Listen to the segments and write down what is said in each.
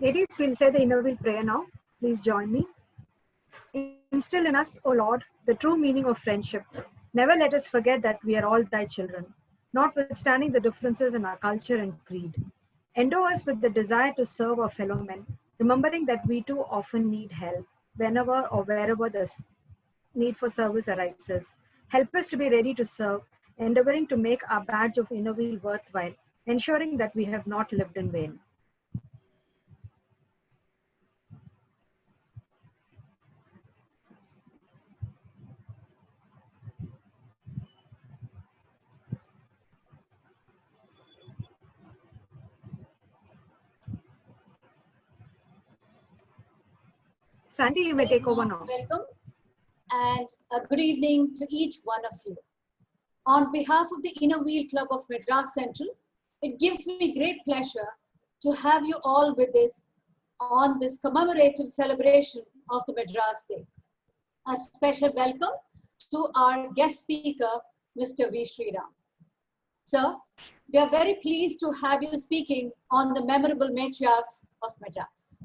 Ladies, we'll say the inner wheel prayer now. Please join me. Instill in us, O Lord, the true meaning of friendship. Never let us forget that we are all thy children. notwithstanding the differences in our culture and creed. Endow us with the desire to serve our fellow men, remembering that we too often need help whenever or wherever the need for service arises. Help us to be ready to serve, endeavoring to make our badge of inner wheel worthwhile, ensuring that we have not lived in vain. Sandy, you may take over now. Welcome and a good evening to each one of you. On behalf of the Inner Wheel Club of Madras Central, it gives me great pleasure to have you all with us on this commemorative celebration of the Madras Day. A special welcome to our guest speaker, Mr. V. Sriram. Sir, we are very pleased to have you speaking on the memorable Matriarchs of Madras.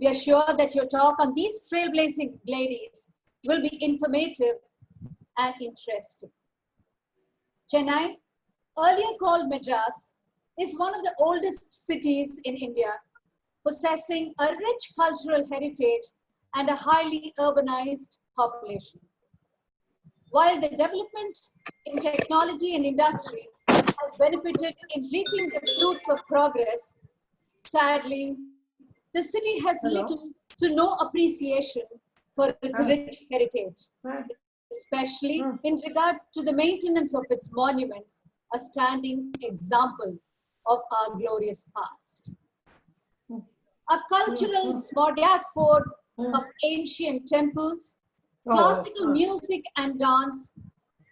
We are sure that your talk on these trailblazing ladies will be informative and interesting. Chennai, earlier called Madras, is one of the oldest cities in India, possessing a rich cultural heritage and a highly urbanized population. While the development in technology and industry has benefited in reaping the fruits of progress, sadly, the city has little to no appreciation for its rich heritage, especially in regard to the maintenance of its monuments, a standing example of our glorious past. A cultural smorgasbord of ancient temples, classical music and dance,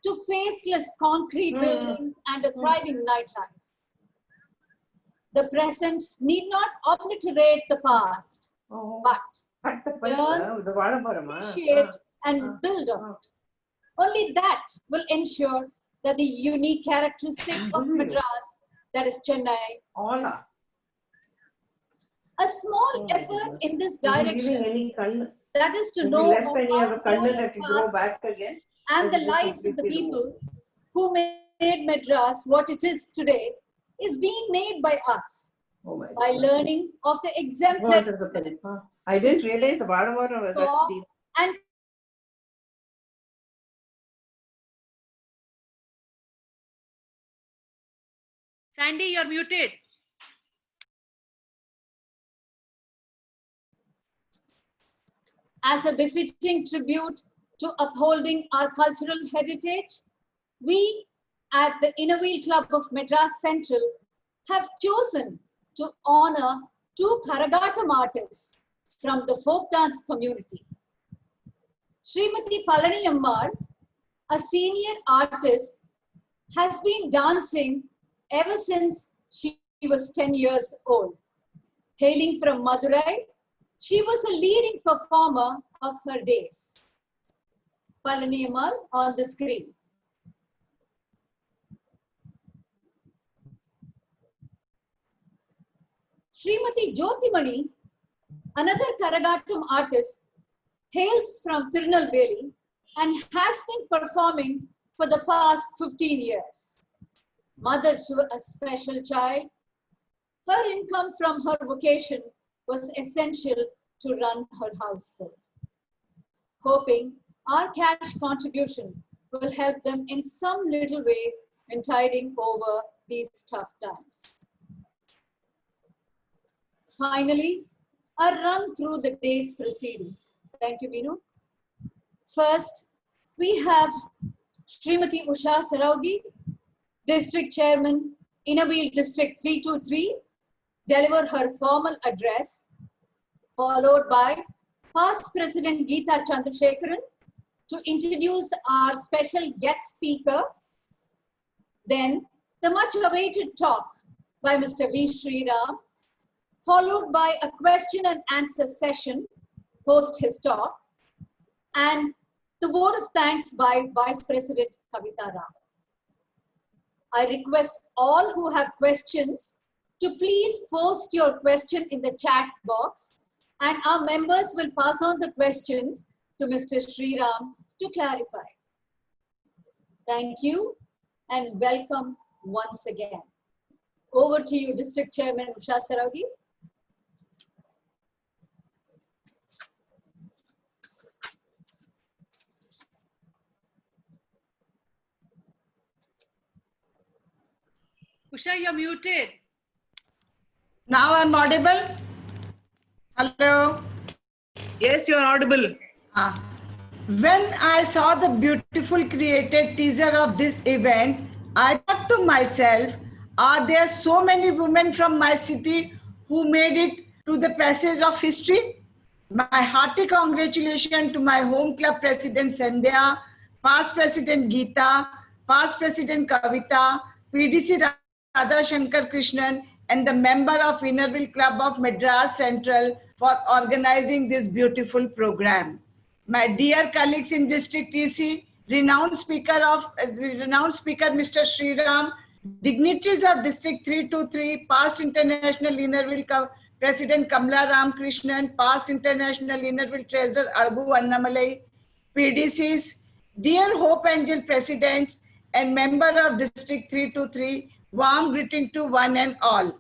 to faceless concrete buildings and a thriving nightlife. The present need not obliterate the past, but learn, appreciate, and build on it. Only that will ensure that the unique characteristic of Madras, that is Chennai, a small effort in this direction, that is to know of our glorious past and the lives of the people who made Madras what it is today, is being made by us by learning of the exemplary. I didn't realize the bottom was that deep. And Sandy, you're muted. as a befitting tribute to upholding our cultural heritage, we at the Inner Wheel Club of Madras Central have chosen to honor two Karagatam artists from the folk dance community. Srimati Palani Ammal, a senior artist, has been dancing ever since she was 10 years old. Hailing from Madurai, she was a leading performer of her days. Palani Ammal on the screen. Srimati Jyotimani, another Karagatam artist, hails from Tirunelveli and has been performing for the past 15 years. Mother to a special child, her income from her vocation was essential to run her household. Hoping our cash contribution will help them in some little way in tiding over these tough times. Finally, a run through the day's proceedings. Thank you, Binu. First, we have Srimati Usha Saraugi, District Chairman, Inner Wheel District 323, deliver her formal address, followed by past President Geeta Chandrasekharan to introduce our special guest speaker. Then, the much awaited talk by Mr. V. Sriram, followed by a question and answer session post his talk, and the vote of thanks by Vice President Kavita Ram. I request all who have questions to please post your question in the chat box, and our members will pass on the questions to Mr. Sriram to clarify. Thank you and welcome once again. Over to you, District Chairman Usha Saragi. Usha, you're muted. Now I'm audible. Hello. Yes, you are audible. When I saw the beautiful created teaser of this event, I thought to myself, are there so many women from my city who made it to the passage of history? My hearty congratulations to my home club president Sandhya, past president Geeta, past president Kavita, PDC Radha Shankar Krishnan, and the member of Innerville Club of Madras Central for organizing this beautiful program. My dear colleagues in District EC, renowned speaker Mr. Sriram, dignitaries of District 323, past International Innerville President Kamla Ramkrishnan, past International Innerville Treasurer Argu Annamalai, PDCs, dear Hope Angel Presidents, and member of District 323, warm greeting to one and all.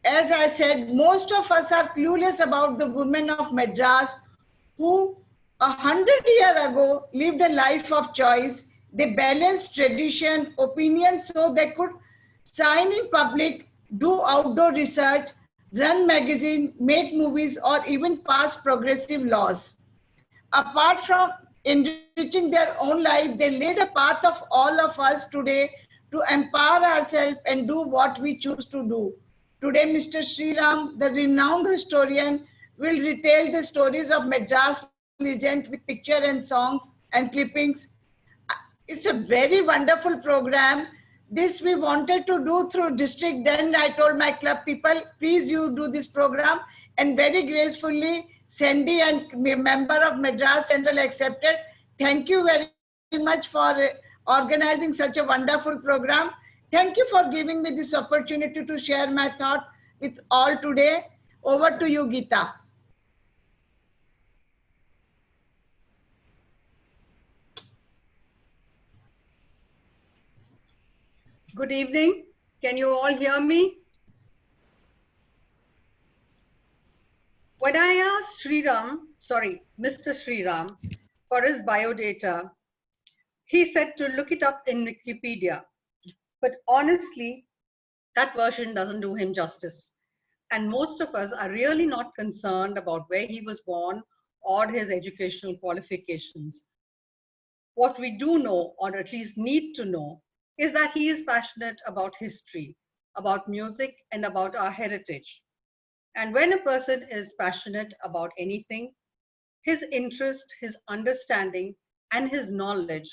As I said, most of us are clueless about the women of Madras who 100 years ago lived a life of choice. They balanced tradition, opinion so they could sign in public, do outdoor research, run magazine, make movies, or even pass progressive laws. Apart from enriching their own life, they laid a path of all of us today to empower ourselves and do what we choose to do. Today, Mr. Sriram, the renowned historian, will retell the stories of Madras legend with picture and songs and clippings. It's a very wonderful program. This we wanted to do through district. Then I told my club people, please you do this program. And very gracefully, Sandy and member of Madras Central accepted. Thank you very much for organizing such a wonderful program. Thank you for giving me this opportunity to share my thought with all today. Over to you, Geeta. Good evening. Can you all hear me? When I asked Mr. Sriram, for his biodata, he said to look it up in Wikipedia. But honestly, that version doesn't do him justice. And most of us are really not concerned about where he was born or his educational qualifications. What we do know, or at least need to know, is that he is passionate about history, about music, and about our heritage. And when a person is passionate about anything, his interest, his understanding, and his knowledge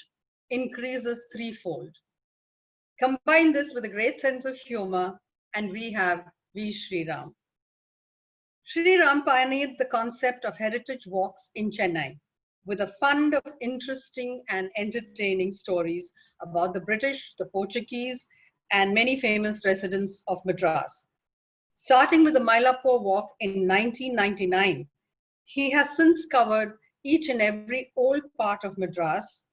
increases threefold. Combine this with a great sense of humor, and we have B Sriram. Sriram pioneered the concept of heritage walks in Chennai with a fund of interesting and entertaining stories about the British, the Portuguese, and many famous residents of Madras. Starting with the Mylapore walk in 1999, he has since covered each and every old part of Madras,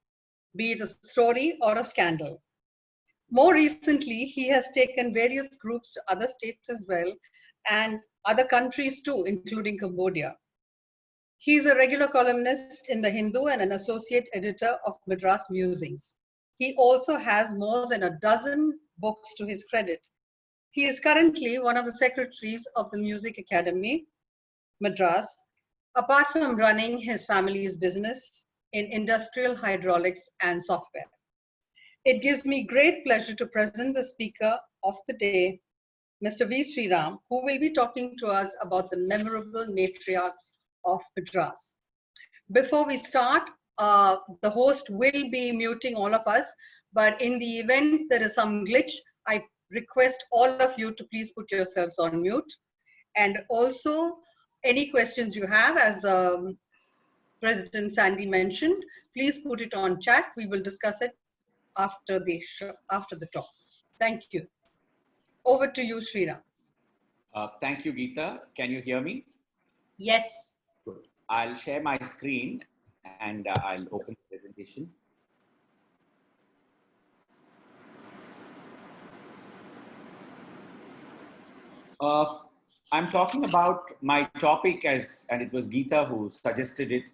be it a story or a scandal. More recently, he has taken various groups to other states as well, and other countries too, including Cambodia. He is a regular columnist in the Hindu and an associate editor of Madras Musings. He also has more than a dozen books to his credit. He is currently one of the secretaries of the Music Academy, Madras, apart from running his family's business in industrial hydraulics and software. It gives me great pleasure to present the speaker of the day, Mr. V. Sriram, who will be talking to us about the memorable matriarchs of Madras. Before we start, the host will be muting all of us, but in the event there is some glitch, I request all of you to please put yourselves on mute. And also, any questions you have, as President Sandy mentioned, please put it on chat. We will discuss it after the talk. Thank you. Over to you, Sriram. Thank you, Geeta. Can you hear me? Yes. Good. I'll share my screen and I'll open the presentation. I'm talking about my topic and it was Geeta who suggested it.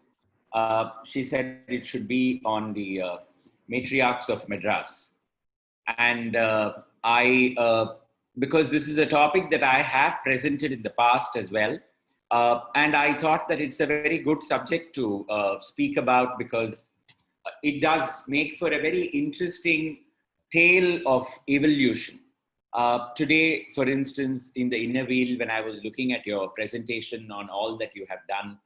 She said it should be on the Matriarchs of Madras. And because this is a topic that I have presented in the past as well. And I thought that it's a very good subject to speak about because it does make for a very interesting tale of evolution. Today, for instance, in the inner wheel, when I was looking at your presentation on all that you have done,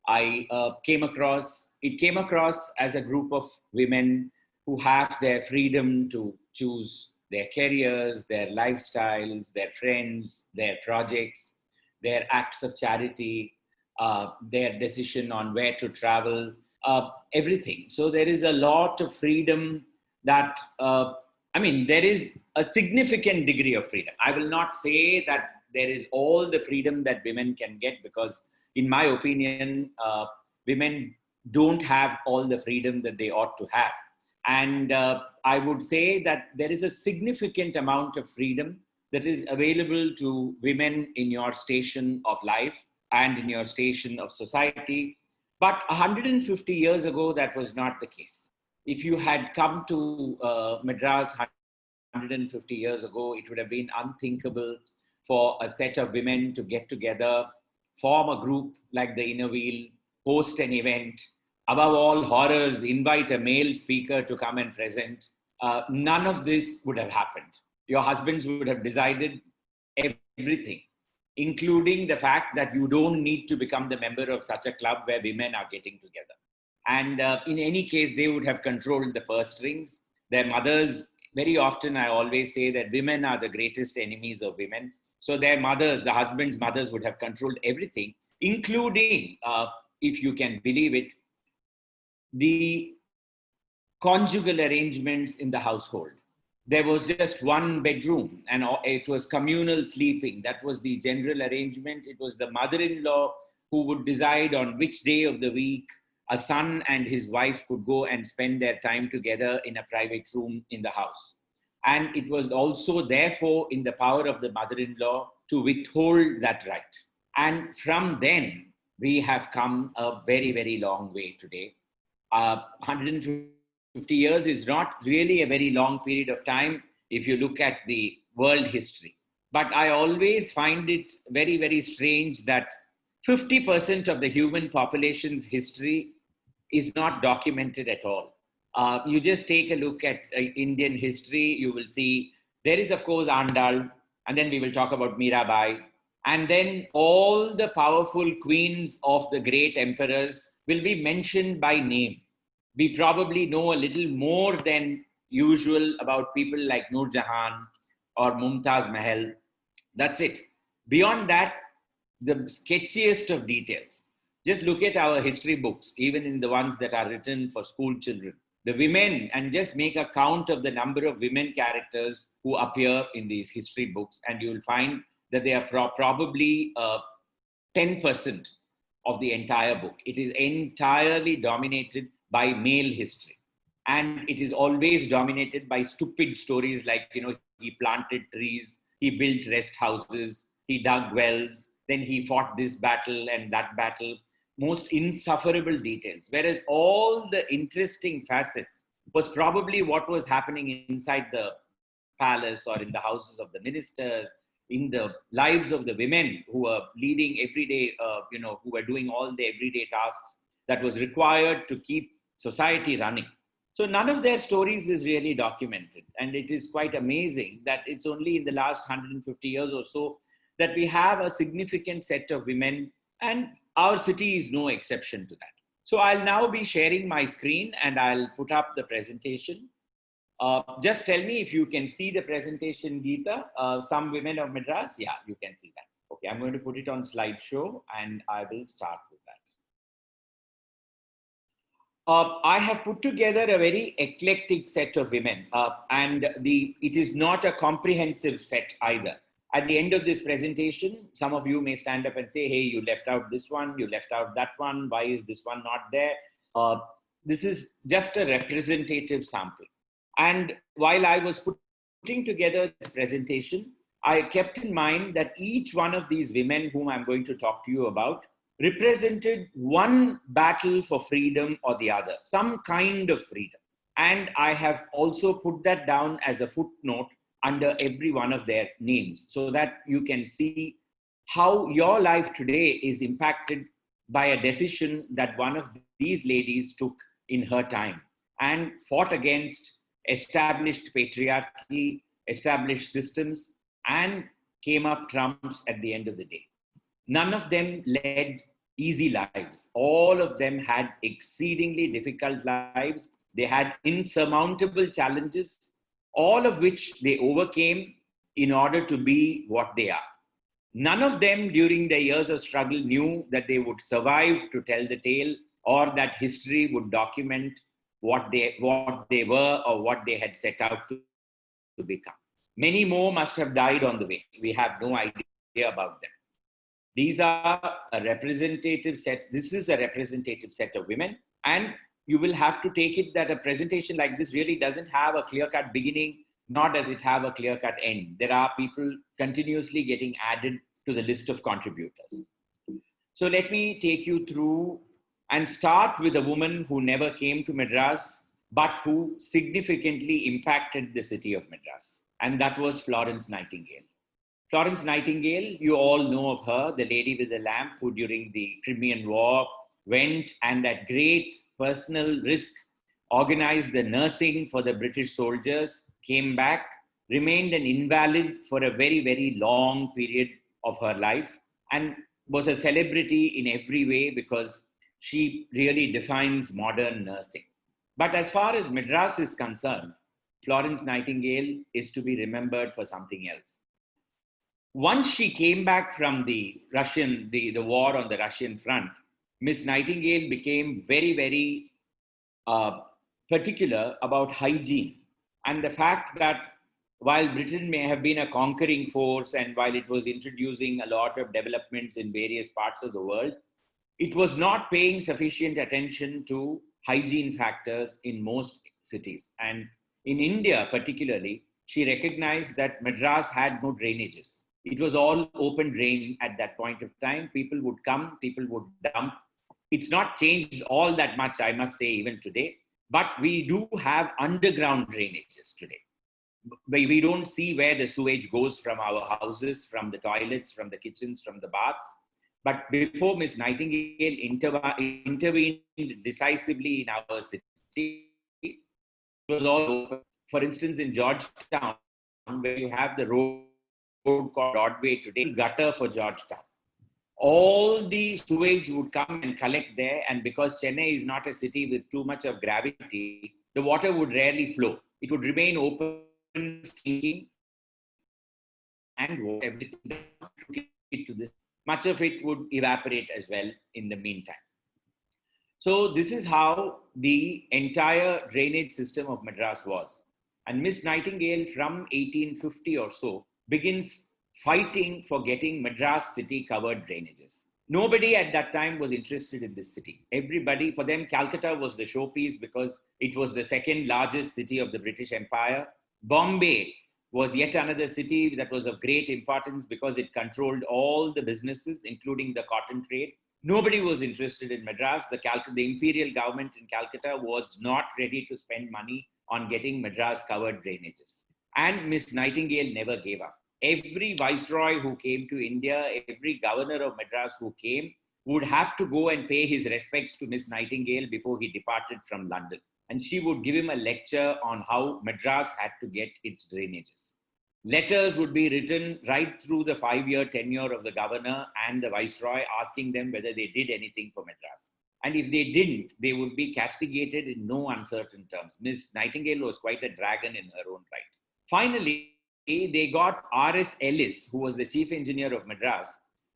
it came across as a group of women who have their freedom to choose their careers, their lifestyles, their friends, their projects, their acts of charity, their decision on where to travel, everything. So there is a lot of freedom that, there is a significant degree of freedom. I will not say that there is all the freedom that women can get because, in my opinion, women don't have all the freedom that they ought to have. And I would say that there is a significant amount of freedom that is available to women in your station of life and in your station of society. But 150 years ago, that was not the case. If you had come to Madras 150 years ago, it would have been unthinkable for a set of women to get together, form a group like the Inner Wheel, host an event, above all horrors, invite a male speaker to come and present. None of this would have happened. Your husbands would have decided everything, including the fact that you don't need to become the member of such a club where women are getting together. And in any case, they would have controlled the purse strings. Their mothers, very often I always say that women are the greatest enemies of women. So their mothers, the husband's mothers would have controlled everything, including, if you can believe it, the conjugal arrangements in the household. There was just one bedroom and it was communal sleeping. That was the general arrangement. It was the mother-in-law who would decide on which day of the week a son and his wife could go and spend their time together in a private room in the house. And it was also therefore in the power of the mother-in-law to withhold that right. And from then, we have come a very, very long way today. 150 years is not really a very long period of time if you look at the world history. But I always find it very, very strange that 50% of the human population's history is not documented at all. You just take a look at Indian history, you will see there is, of course, Andal, and then we will talk about Mirabai, and then all the powerful queens of the great emperors will be mentioned by name. We probably know a little more than usual about people like Noor Jahan or Mumtaz Mahal. That's it. Beyond that, the sketchiest of details. Just look at our history books, even in the ones that are written for school children. The women, and just make a count of the number of women characters who appear in these history books, and you will find that they are probably 10% of the entire book. It is entirely dominated by male history. And it is always dominated by stupid stories like, he planted trees, he built rest houses, he dug wells, then he fought this battle and that battle. Most insufferable details. Whereas all the interesting facets was probably what was happening inside the palace or in the houses of the ministers, in the lives of the women who were leading everyday, who were doing all the everyday tasks that was required to keep society running. So none of their stories is really documented. And it is quite amazing that it's only in the last 150 years or so that we have a significant set of women, and our city is no exception to that. So I'll now be sharing my screen and I'll put up the presentation. Just tell me if you can see the presentation, Geeta. Some women of Madras, yeah, you can see that. Okay, I'm going to put it on slideshow and I will start with that. I have put together a very eclectic set of women and it is not a comprehensive set either. At the end of this presentation, some of you may stand up and say, hey, you left out this one, you left out that one, why is this one not there? This is just a representative sample. And while I was putting together this presentation, I kept in mind that each one of these women whom I'm going to talk to you about represented one battle for freedom or the other, some kind of freedom. And I have also put that down as a footnote under every one of their names so that you can see how your life today is impacted by a decision that one of these ladies took in her time and fought against established patriarchy, established systems, and came up trumps at the end of the day. None of them led easy lives. All of them had exceedingly difficult lives. They had insurmountable challenges, all of which they overcame in order to be what they are. None of them during their years of struggle knew that they would survive to tell the tale or that history would document what they were or what they had set out to become. Many more must have died on the way. We have no idea about them. These are a representative set. This is a representative set of women. And you will have to take it that a presentation like this really doesn't have a clear-cut beginning, nor does it have a clear-cut end. There are people continuously getting added to the list of contributors. So let me take you through and start with a woman who never came to Madras, but who significantly impacted the city of Madras. And that was Florence Nightingale. Florence Nightingale, you all know of her, the lady with the lamp who during the Crimean War went and at great personal risk organized the nursing for the British soldiers, came back, remained an invalid for a very, very long period of her life, and was a celebrity in every way because she really defines modern nursing. But as far as Madras is concerned, Florence Nightingale is to be remembered for something else. Once she came back from the war on the Russian front, Miss Nightingale became very, very particular about hygiene and the fact that while Britain may have been a conquering force and while it was introducing a lot of developments in various parts of the world, it was not paying sufficient attention to hygiene factors in most cities. And in India particularly, she recognized that Madras had no drainages. It was all open drain at that point of time. People would come, people would dump. It's not changed all that much, I must say, even today. But we do have underground drainages today. We don't see where the sewage goes from our houses, from the toilets, from the kitchens, from the baths. But before Miss Nightingale intervened decisively in our city, it was all open. For instance, in Georgetown, where you have the road called Broadway today, gutter for Georgetown. All the sewage would come and collect there, and because Chennai is not a city with too much of gravity, the water would rarely flow. It would remain open, stinking, and water everything to this. Much of it would evaporate as well in the meantime. So this is how the entire drainage system of Madras was. And Miss Nightingale from 1850 or so begins fighting for getting Madras city covered drainages. Nobody at that time was interested in this city. Everybody, for them, Calcutta was the showpiece because it was the second largest city of the British Empire. Bombay was yet another city that was of great importance because it controlled all the businesses, including the cotton trade. Nobody was interested in Madras. The imperial government in Calcutta was not ready to spend money on getting Madras covered drainages. And Miss Nightingale never gave up. Every viceroy who came to India, every governor of Madras who came would have to go and pay his respects to Miss Nightingale before he departed from London. And she would give him a lecture on how Madras had to get its drainages. Letters would be written right through the 5-year tenure of the governor and the viceroy asking them whether they did anything for Madras. And if they didn't, they would be castigated in no uncertain terms. Miss Nightingale was quite a dragon in her own right. Finally, they got R.S. Ellis, who was the chief engineer of Madras,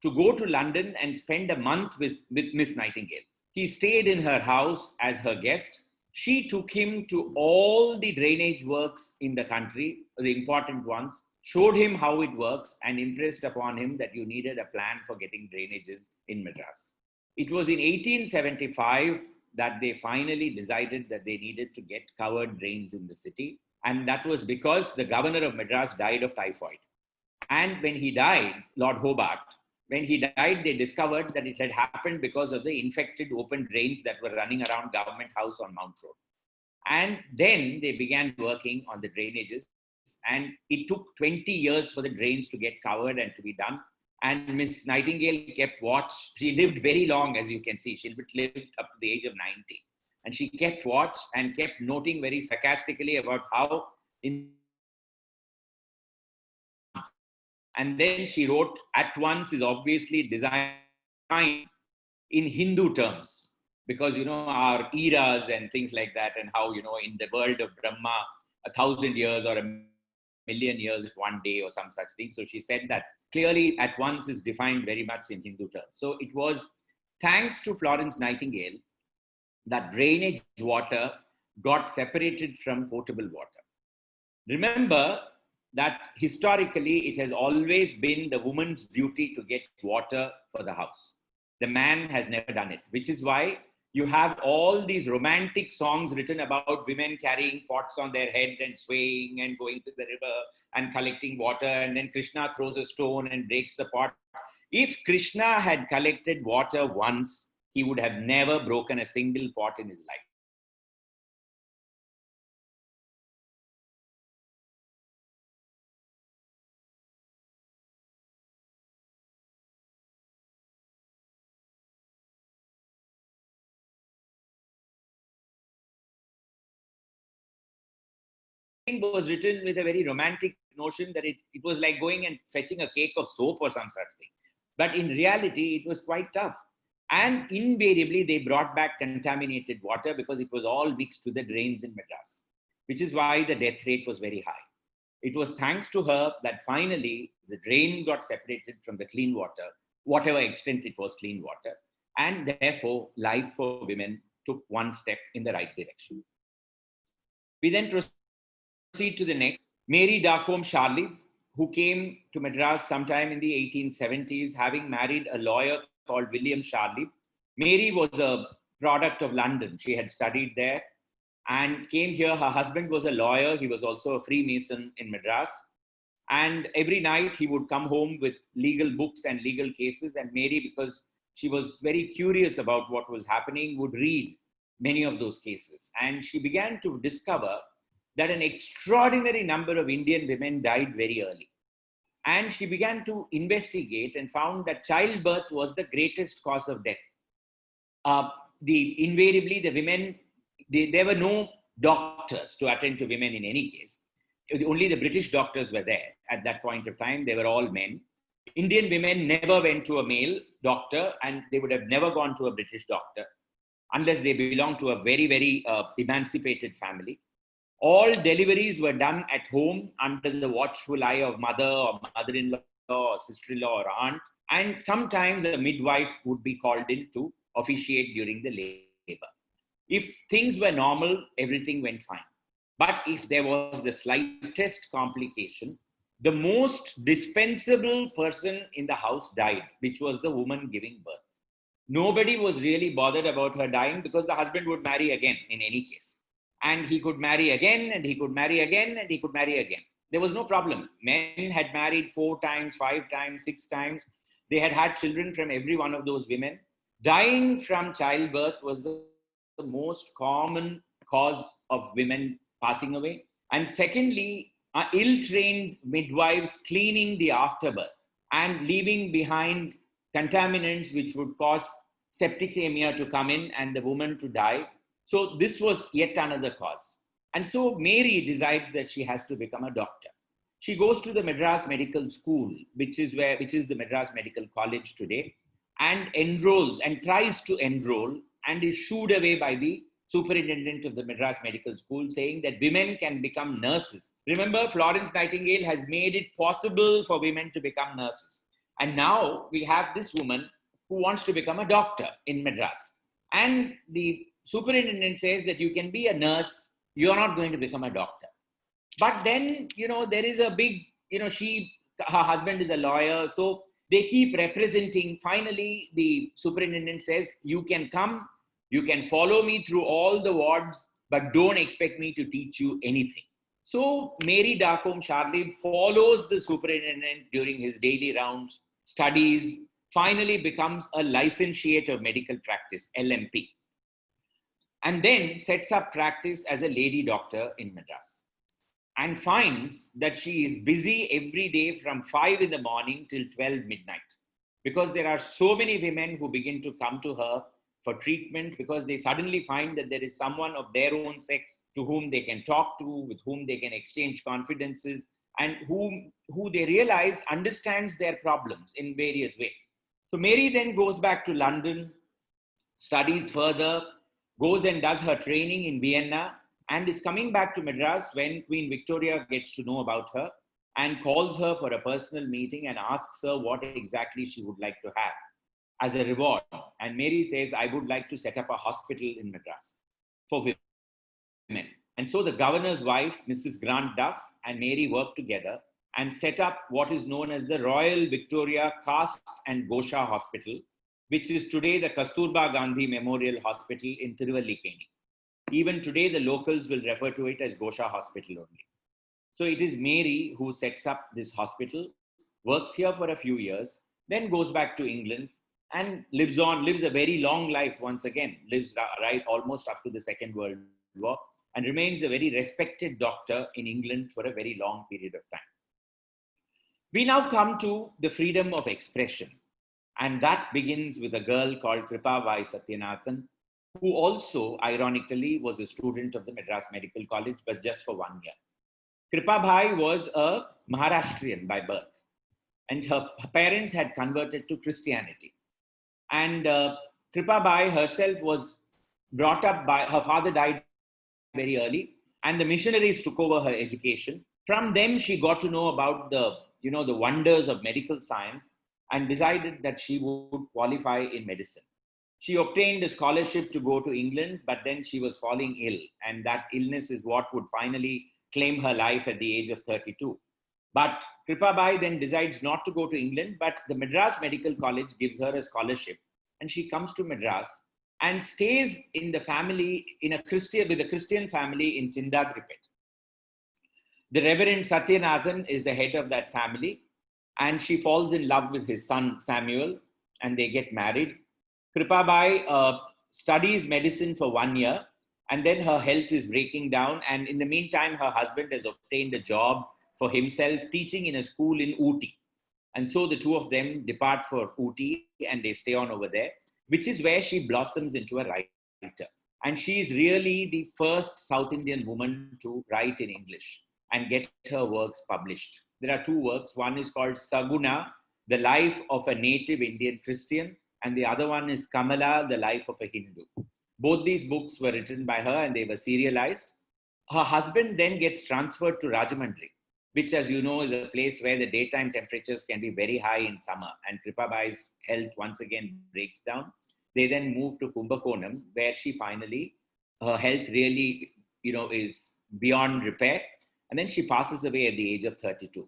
to go to London and spend a month with Miss Nightingale. He stayed in her house as her guest. She took him to all the drainage works in the country, the important ones, showed him how it works, and impressed upon him that you needed a plan for getting drainages in Madras. It was in 1875 that they finally decided that they needed to get covered drains in the city. And that was because the governor of Madras died of typhoid. And when he died, Lord Hobart, when he died, they discovered that it had happened because of the infected open drains that were running around Government House on Mount Road. And then they began working on the drainages, and it took 20 years for the drains to get covered and to be done. And Miss Nightingale kept watch. She lived very long, as you can see. She lived up to the age of 90. And she kept watch and kept noting very sarcastically about how and then she wrote, "At once is obviously designed in Hindu terms, because, you know, our eras and things like that, and how, you know, in the world of Brahma, 1,000 years or 1,000,000 years is one day or some such thing." So she said that clearly at once is defined very much in Hindu terms. So it was thanks to Florence Nightingale that drainage water got separated from potable water. Remember that historically it has always been the woman's duty to get water for the house. The man has never done it, which is why you have all these romantic songs written about women carrying pots on their head and swaying and going to the river and collecting water, and then Krishna throws a stone and breaks the pot. If Krishna had collected water once, he would have never broken a single pot in his life. Was written with a very romantic notion that it was like going and fetching a cake of soap or some such thing. But in reality, it was quite tough. And invariably, they brought back contaminated water because it was all mixed to the drains in Madras, which is why the death rate was very high. It was thanks to her that finally the drain got separated from the clean water, whatever extent it was clean water. And therefore, life for women took one step in the right direction. We then proceed to the next. Mary Darcombe Sharley, who came to Madras sometime in the 1870s, having married a lawyer called William Sharley. Mary was a product of London. She had studied there and came here. Her husband was a lawyer. He was also a Freemason in Madras. And every night he would come home with legal books and legal cases. And Mary, because she was very curious about what was happening, would read many of those cases. And she began to discover that an extraordinary number of Indian women died very early. And she began to investigate and found that childbirth was the greatest cause of death. Invariably, the women, there were no doctors to attend to women in any case. Only the British doctors were there at that point of time. They were all men. Indian women never went to a male doctor, and they would have never gone to a British doctor unless they belonged to a very, very emancipated family. All deliveries were done at home under the watchful eye of mother or mother-in-law or sister-in-law or aunt. And sometimes a midwife would be called in to officiate during the labor. If things were normal, everything went fine. But if there was the slightest complication, the most dispensable person in the house died, which was the woman giving birth. Nobody was really bothered about her dying because the husband would marry again in any case. And he could marry again, and he could marry again, and he could marry again. There was no problem. Men had married 4 times, 5 times, 6 times. They had had children from every one of those women. Dying from childbirth was the most common cause of women passing away. And secondly, ill-trained midwives cleaning the afterbirth and leaving behind contaminants which would cause septicemia to come in and the woman to die. So this was yet another cause. And so Mary decides that she has to become a doctor. She goes to the Madras Medical School, which is the Madras Medical College today, and enrolls and tries to enroll, and is shooed away by the superintendent of the Madras Medical School, saying that women can become nurses. Remember, Florence Nightingale has made it possible for women to become nurses. And now we have this woman who wants to become a doctor in Madras. And the superintendent says that you can be a nurse, you're not going to become a doctor. But then, there is a big, her husband is a lawyer, so they keep representing. Finally, the superintendent says, you can come, you can follow me through all the wards, but don't expect me to teach you anything. So Mary Darcombe Charley follows the superintendent during his daily rounds, studies, finally becomes a licentiate of medical practice, LMP, and then sets up practice as a lady doctor in Madras, and finds that she is busy every day from 5 in the morning till 12 midnight, because there are so many women who begin to come to her for treatment because they suddenly find that there is someone of their own sex to whom they can talk to, with whom they can exchange confidences, and who they realize understands their problems in various ways. So Mary then goes back to London, studies further, goes and does her training in Vienna, and is coming back to Madras when Queen Victoria gets to know about her and calls her for a personal meeting and asks her what exactly she would like to have as a reward. And Mary says, I would like to set up a hospital in Madras for women. And so the governor's wife, Mrs. Grant Duff, and Mary work together and set up what is known as the Royal Victoria Caste and Gosha Hospital, which is today the Kasturba Gandhi Memorial Hospital in Tiruvallikeni. Even today, the locals will refer to it as Gosha Hospital only. So it is Mary who sets up this hospital, works here for a few years, then goes back to England and lives a very long life once again, lives right almost up to the Second World War, and remains a very respected doctor in England for a very long period of time. We now come to the freedom of expression, and that begins with a girl called Kripabhai Satyanathan, who also, ironically, was a student of the Madras Medical College, but just for 1 year. Kripabhai was a Maharashtrian by birth, and her parents had converted to Christianity. And Kripabhai herself was brought up by, her father died very early, and the missionaries took over her education. From them, she got to know about the wonders of medical science and decided that she would qualify in medicine. She obtained a scholarship to go to England, but then she was falling ill, and that illness is what would finally claim her life at the age of 32. But Kripabhai then decides not to go to England, but the Madras Medical College gives her a scholarship, and she comes to Madras and stays in the family, with a Christian family in Chindadripet. The Reverend Satyanathan is the head of that family, and she falls in love with his son Samuel, and they get married. Kripabhai studies medicine for 1 year, and then her health is breaking down. And in the meantime, her husband has obtained a job for himself teaching in a school in Ooty. And so the two of them depart for Ooty and they stay on over there, which is where she blossoms into a writer. And she is really the first South Indian woman to write in English and get her works published. There are 2 works. One is called Saguna, the life of a native Indian Christian, and the other one is Kamala, the life of a Hindu. Both these books were written by her and they were serialized. Her husband then gets transferred to Rajahmundry, which, as you know, is a place where the daytime temperatures can be very high in summer, and Kripabhai's health once again breaks down. They then move to Kumbakonam, where she finally, her health really, is beyond repair, and then she passes away at the age of 32.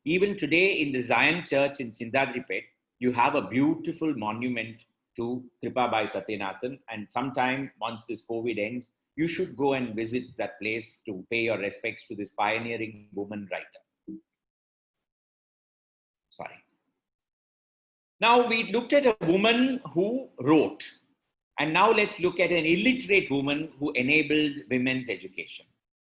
Even today in the Zion Church in Chindadripet, you have a beautiful monument to Kripabhai Satyanathan, and sometime once this COVID ends, you should go and visit that place to pay your respects to this pioneering woman writer. Sorry. Now we looked at a woman who wrote, and now let's look at an illiterate woman who enabled women's education.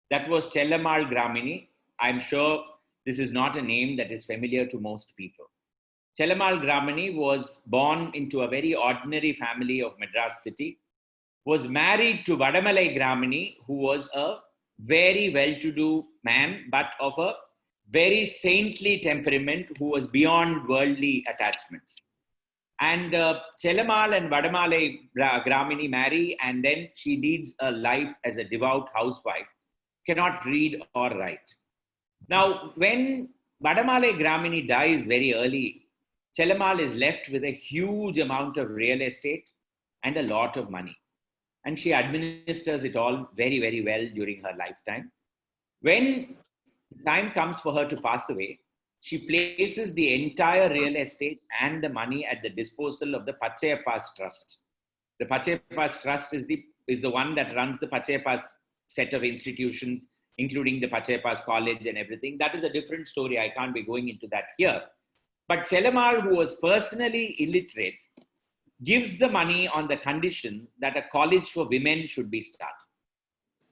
That was Chellamal Gramini. I'm sure this is not a name that is familiar to most people. Chellamal Gramini was born into a very ordinary family of Madras city, was married to Vadamalai Gramini, who was a very well-to-do man, but of a very saintly temperament, who was beyond worldly attachments. And Chellamal and Vadamalai Gramini marry, and then she leads a life as a devout housewife, cannot read or write. Now, when Vadamalai Gramini dies very early, Chellamal is left with a huge amount of real estate and a lot of money. And she administers it all very, very well during her lifetime. When the time comes for her to pass away, she places the entire real estate and the money at the disposal of the Pachayappa's Trust. The Pachayappa's Trust is the one that runs the Pachayappa's set of institutions including the Pachepas College and everything. That is a different story. I can't be going into that here. But Chellamal, who was personally illiterate, gives the money on the condition that a college for women should be started.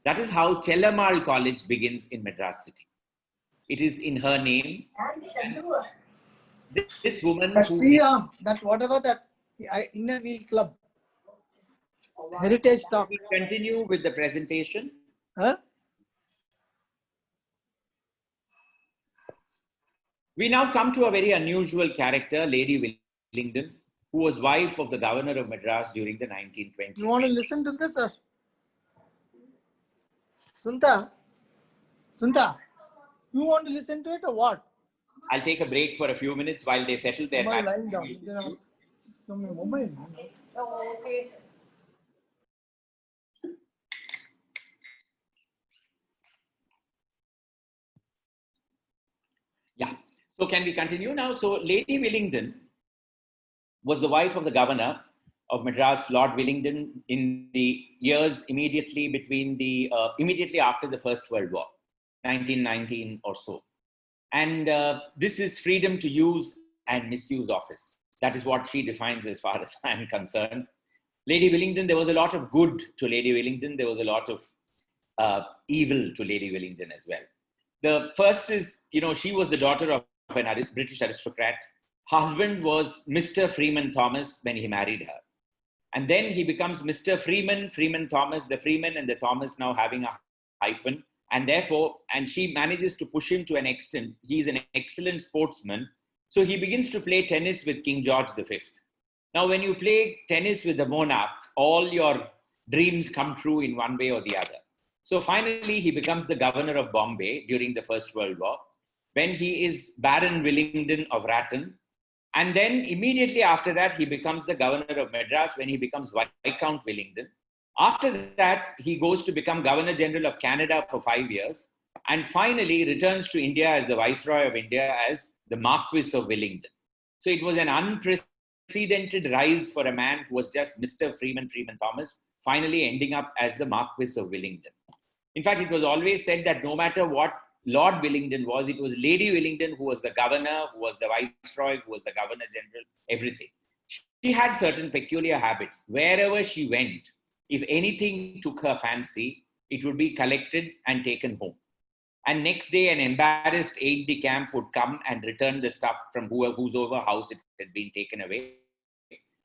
That is how Chellamal College begins in Madras city. It is in her name. This woman But see, that whatever that Inner Wheel Club, heritage talk. We continue with the presentation. Huh? We now come to a very unusual character, Lady Willingdon, who was wife of the governor of Madras during the 1920s. You want to listen to this? Or? Sunta, you want to listen to it or what? I'll take a break for a few minutes while they settle their Mobile back. lying down. It's from my mobile. Oh, okay. Yeah. So can we continue now? So Lady Willingdon was the wife of the governor of Madras, Lord Willingdon, in the years immediately between the immediately after the First World War, 1919 or so. And this is freedom to use and misuse office. That is what she defines as far as I'm concerned. Lady Willingdon, there was a lot of good to Lady Willingdon. There was a lot of evil to Lady Willingdon as well. The first is, she was the daughter of an British aristocrat. Husband was Mr. Freeman Thomas when he married her. And then he becomes Mr. Freeman Thomas, the Freeman and the Thomas now having a hyphen. And therefore, and she manages to push him to an extent. He's an excellent sportsman. So he begins to play tennis with King George V. Now, when you play tennis with the monarch, all your dreams come true in one way or the other. So finally, he becomes the governor of Bombay during the First World War, when he is Baron Willingdon of Ratton. And then immediately after that, he becomes the governor of Madras when he becomes Viscount Willingdon. After that, he goes to become Governor General of Canada for 5 years, and finally returns to India as the Viceroy of India as the Marquis of Willingdon. So it was an unprecedented rise for a man who was just Mr. Freeman Thomas, finally ending up as the Marquis of Willingdon. In fact, it was always said that no matter what Lord Willingdon was, it was Lady Willingdon who was the governor, who was the Viceroy, who was the Governor General, everything. She had certain peculiar habits. Wherever she went, if anything took her fancy, it would be collected and taken home. And next day, an embarrassed aide-de-camp would come and return the stuff from whosoever house it had been taken away.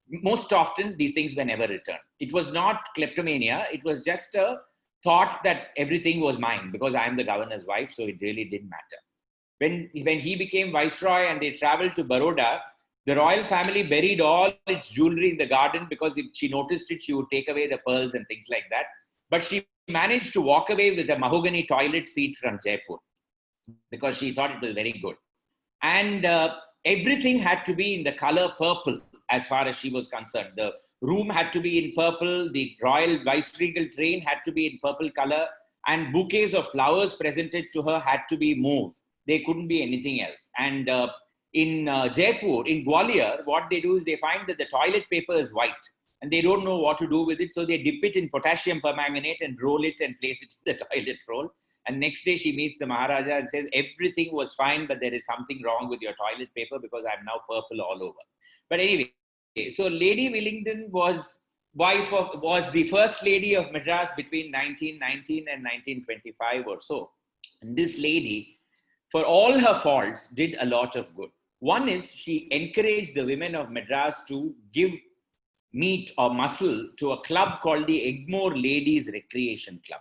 Most often, these things were never returned. It was not kleptomania. It was just a thought that everything was mine because I am the governor's wife, so it really didn't matter. When he became Viceroy and they traveled to Baroda, the royal family buried all its jewelry in the garden because if she noticed it, she would take away the pearls and things like that. But she managed to walk away with a mahogany toilet seat from Jaipur because she thought it was very good. And everything had to be in the color purple as far as she was concerned. The room had to be in purple, the royal viceregal train had to be in purple color, and bouquets of flowers presented to her had to be mauve. They couldn't be anything else. And in Jaipur, in Gwalior, what they do is they find that the toilet paper is white and they don't know what to do with it. So they dip it in potassium permanganate and roll it and place it in the toilet roll. And next day she meets the Maharaja and says, everything was fine, but there is something wrong with your toilet paper because I'm now purple all over. But anyway, so Lady Willingdon was the first lady of Madras between 1919 and 1925 or so. And this lady, for all her faults, did a lot of good. One is she encouraged the women of Madras to give meat or muscle to a club called the Egmore Ladies Recreation Club.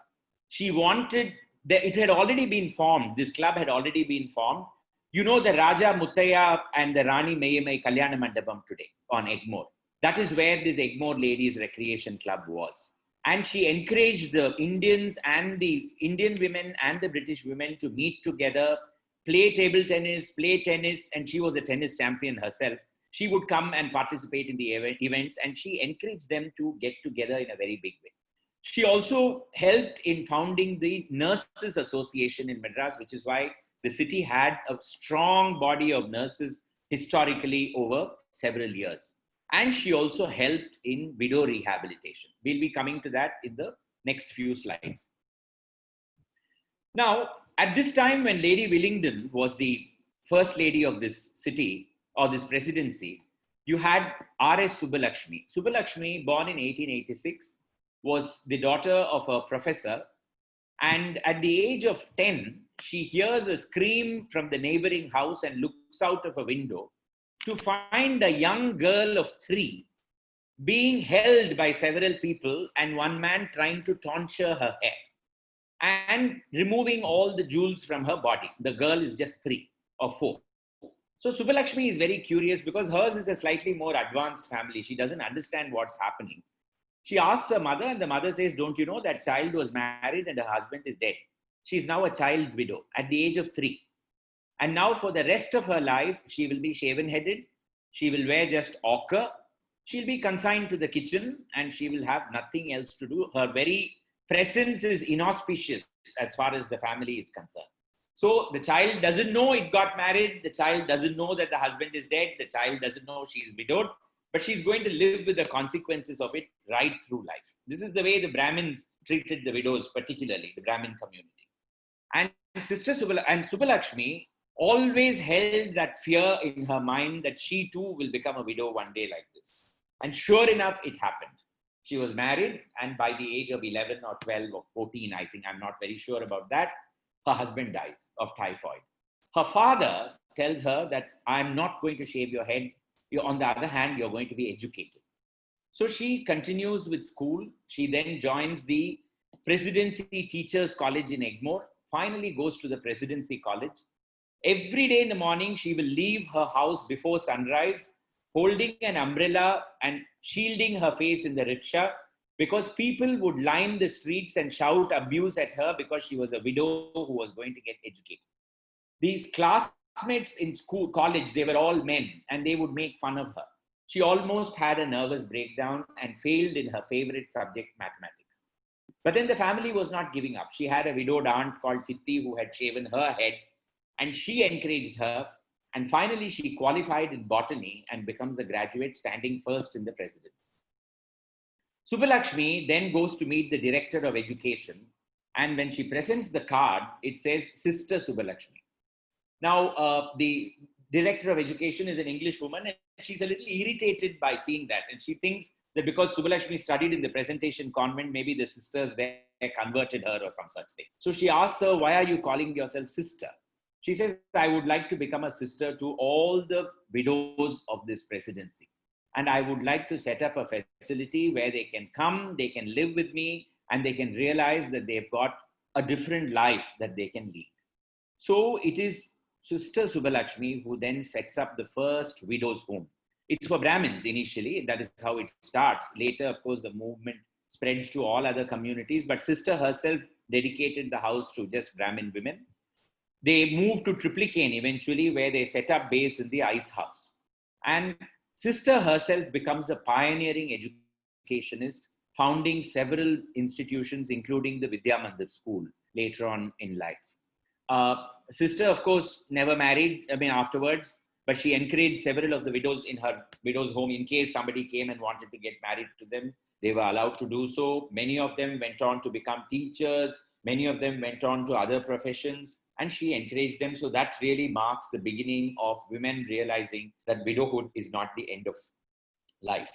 She wanted, it had already been formed, this club had already been formed. You know the Raja Muttaya and the Rani Mayamai Kalyana Mandapam today on Egmore. That is where this Egmore Ladies Recreation Club was. And she encouraged the Indians and the Indian women and the British women to meet together, play table tennis, play tennis, and she was a tennis champion herself. She would come and participate in the events, and she encouraged them to get together in a very big way. She also helped in founding the Nurses Association in Madras, which is why the city had a strong body of nurses historically over several years. And she also helped in widow rehabilitation. We'll be coming to that in the next few slides. Now, at this time when Lady Willingdon was the first lady of this city or this presidency, you had R.S. Subbalakshmi. Subbalakshmi, born in 1886, was the daughter of a professor. And at the age of 10, she hears a scream from the neighboring house and looks out of a window to find a young girl of 3 being held by several people and one man trying to tonsure her hair and removing all the jewels from her body. The girl is just 3 or 4. So Subbalakshmi is very curious because hers is a slightly more advanced family. She doesn't understand what's happening. She asks her mother, and the mother says, don't you know that child was married and her husband is dead? She's now a child widow at the age of 3. And now for the rest of her life, she will be shaven-headed. She will wear just ochre. She'll be consigned to the kitchen and she will have nothing else to do. Her very presence is inauspicious as far as the family is concerned. So the child doesn't know it got married. The child doesn't know that the husband is dead. The child doesn't know she's widowed, but she's going to live with the consequences of it right through life. This is the way the Brahmins treated the widows, particularly the Brahmin community. And Subbalakshmi always held that fear in her mind that she too will become a widow one day like this. And sure enough, it happened. She was married, and by the age of 11 or 12 or 14, I think, I'm not very sure about that, her husband dies of typhoid. Her father tells her that I'm not going to shave your head. On the other hand, you're going to be educated. So she continues with school. She then joins the Presidency Teachers College in Egmore, finally goes to the Presidency College. Every day in the morning, she will leave her house before sunrise, holding an umbrella and shielding her face in the rickshaw, because people would line the streets and shout abuse at her because she was a widow who was going to get educated. These classmates in school, college, they were all men and they would make fun of her. She almost had a nervous breakdown and failed in her favorite subject, mathematics. But then the family was not giving up. She had a widowed aunt called Chitti who had shaven her head, and she encouraged her. And finally, she qualified in botany and becomes a graduate, standing first in the presidency. Subbalakshmi then goes to meet the director of education. And when she presents the card, it says Sister Subbalakshmi. Now, the director of education is an English woman, and she's a little irritated by seeing that. And she thinks that because Subbalakshmi studied in the Presentation Convent, maybe the sisters there converted her or some such thing. So she asks her, why are you calling yourself sister? She says, I would like to become a sister to all the widows of this presidency. And I would like to set up a facility where they can come, they can live with me, and they can realize that they've got a different life that they can lead. So it is Sister Subbalakshmi who then sets up the first widows' home. It's for Brahmins initially, that is how it starts. Later, of course, the movement spreads to all other communities, but Sister herself dedicated the house to just Brahmin women. They moved to Triplicane eventually, where they set up base in the ice house. And Sister herself becomes a pioneering educationist, founding several institutions, including the Vidya Mandir school later on in life. Sister, of course, never married, afterwards, but she encouraged several of the widows in her widow's home in case somebody came and wanted to get married to them. They were allowed to do so. Many of them went on to become teachers. Many of them went on to other professions, and she encouraged them. So that really marks the beginning of women realizing that widowhood is not the end of life.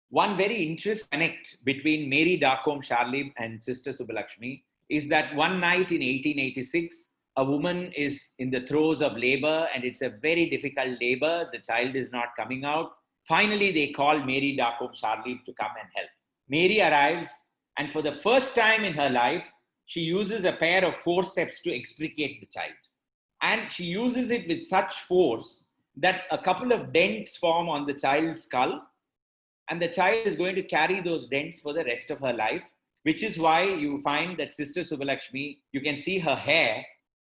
One very interesting connect between Mary Darcombe Charlib and Sister Subbalakshmi is that one night in 1886, a woman is in the throes of labor, and it's a very difficult labor. The child is not coming out. Finally, they call Mary Darcombe Charlib to come and help. Mary arrives, and for the first time in her life, she uses a pair of forceps to extricate the child. And she uses it with such force that a couple of dents form on the child's skull, and the child is going to carry those dents for the rest of her life, which is why you find that Sister Subbalakshmi, you can see her hair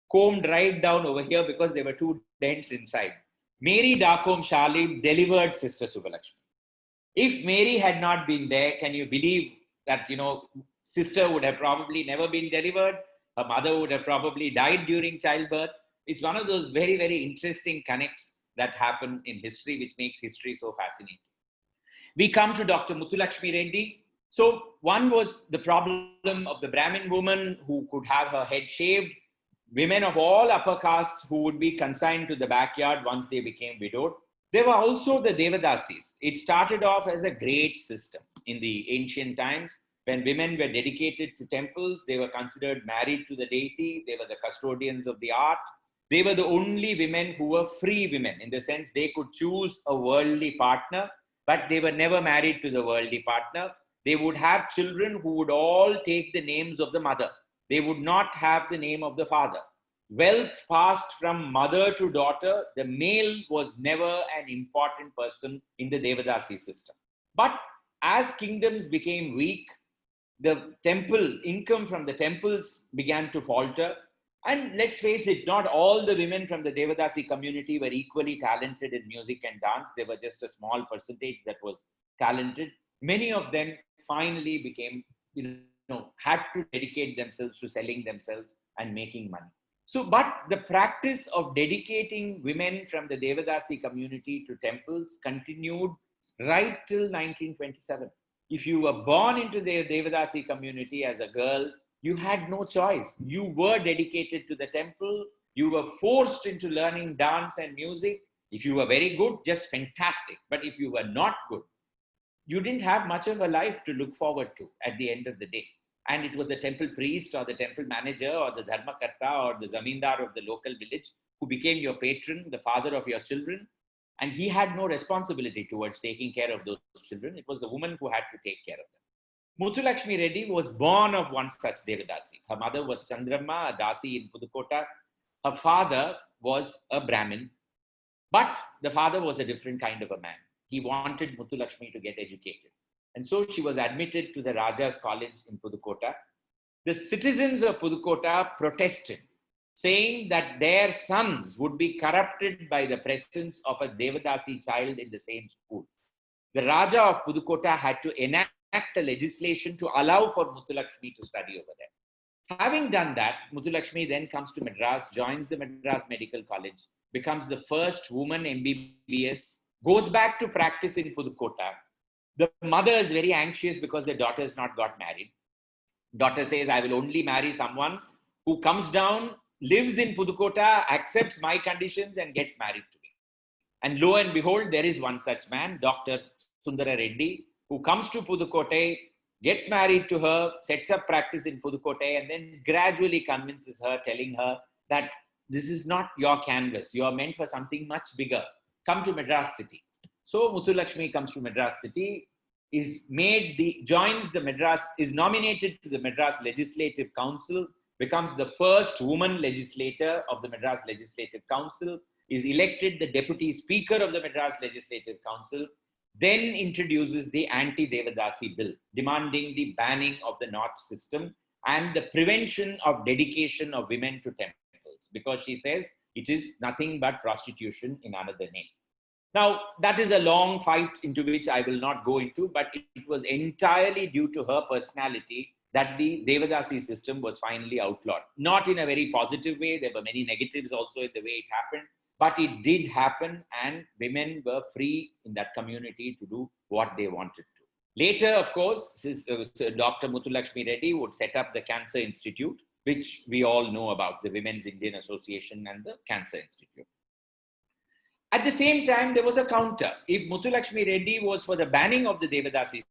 combed right down over here because there were 2 dents inside. Mary Darcombe Charlib delivered Sister Subbalakshmi. If Mary had not been there, can you believe that, Sister would have probably never been delivered? Her mother would have probably died during childbirth. It's one of those very, very interesting connects that happen in history, which makes history so fascinating. We come to Dr. Muthulakshmi Reddy. So one was the problem of the Brahmin woman who could have her head shaved, women of all upper castes who would be consigned to the backyard once they became widowed. There were also the Devadasis. It started off as a great system in the ancient times. When women were dedicated to temples, they were considered married to the deity. They were the custodians of the art. They were the only women who were free women, in the sense they could choose a worldly partner, but they were never married to the worldly partner. They would have children who would all take the names of the mother. They would not have the name of the father. Wealth passed from mother to daughter. The male was never an important person in the Devadasi system. But as kingdoms became weak, the temple income from the temples began to falter. And let's face it, not all the women from the Devadasi community were equally talented in music and dance. There were just a small percentage that was talented. Many of them finally became, had to dedicate themselves to selling themselves and making money. So, but the practice of dedicating women from the Devadasi community to temples continued right till 1927. If you were born into the Devadasi community as a girl, you had no choice. You were dedicated to the temple. You were forced into learning dance and music. If you were very good, just fantastic. But if you were not good, you didn't have much of a life to look forward to at the end of the day. And it was the temple priest or the temple manager or the dharmakarta or the zamindar of the local village who became your patron, the father of your children. And he had no responsibility towards taking care of those children. It was the woman who had to take care of them. Muthulakshmi Reddy was born of one such Devadasi. Her mother was Chandramma, a Dasi in Pudukota. Her father was a Brahmin, but the father was a different kind of a man. He wanted Muthulakshmi to get educated. And so she was admitted to the Raja's College in Pudukota. The citizens of Pudukota protested, saying that their sons would be corrupted by the presence of a Devadasi child in the same school. The Raja of Pudukota had to enact a legislation to allow for Muthulakshmi to study over there. Having done that, Muthulakshmi then comes to Madras, joins the Madras Medical College, becomes the first woman MBBS, goes back to practice in Pudukota. The mother is very anxious because the daughter has not got married. Daughter says, I will only marry someone who comes down, lives in Pudukota, accepts my conditions and gets married to me. And lo and behold, there is one such man, Dr. Sundara Reddy, who comes to Pudukottai, gets married to her, sets up practice in Pudukottai, and then gradually convinces her, telling her that this is not your canvas. You are meant for something much bigger. Come to Madras city. So Muthulakshmi comes to Madras city, is nominated to the Madras Legislative Council, becomes the first woman legislator of the Madras Legislative Council, is elected the deputy speaker of the Madras Legislative Council, then introduces the anti-Devadasi bill, demanding the banning of the North system and the prevention of dedication of women to temples, because she says it is nothing but prostitution in another name. Now, that is a long fight into which I will not go into, but it was entirely due to her personality that the Devadasi system was finally outlawed. Not in a very positive way. There were many negatives also in the way it happened, but it did happen, and women were free in that community to do what they wanted to. Later, of course, Dr. Muthulakshmi Reddy would set up the Cancer Institute, which we all know about, the Women's Indian Association and the Cancer Institute. At the same time, there was a counter. If Muthulakshmi Reddy was for the banning of the Devadasi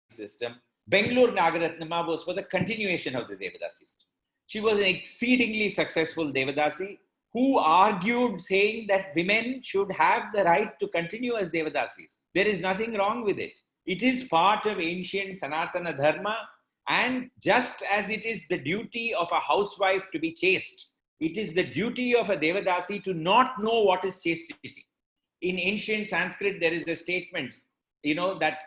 system, Bengaluru Nagaratnama was for the continuation of the Devadasi system. She was an exceedingly successful Devadasi who argued saying that women should have the right to continue as Devadasis. There is nothing wrong with it. It is part of ancient Sanatana Dharma, and just as it is the duty of a housewife to be chaste, it is the duty of a Devadasi to not know what is chastity. In ancient Sanskrit, there is a statement, that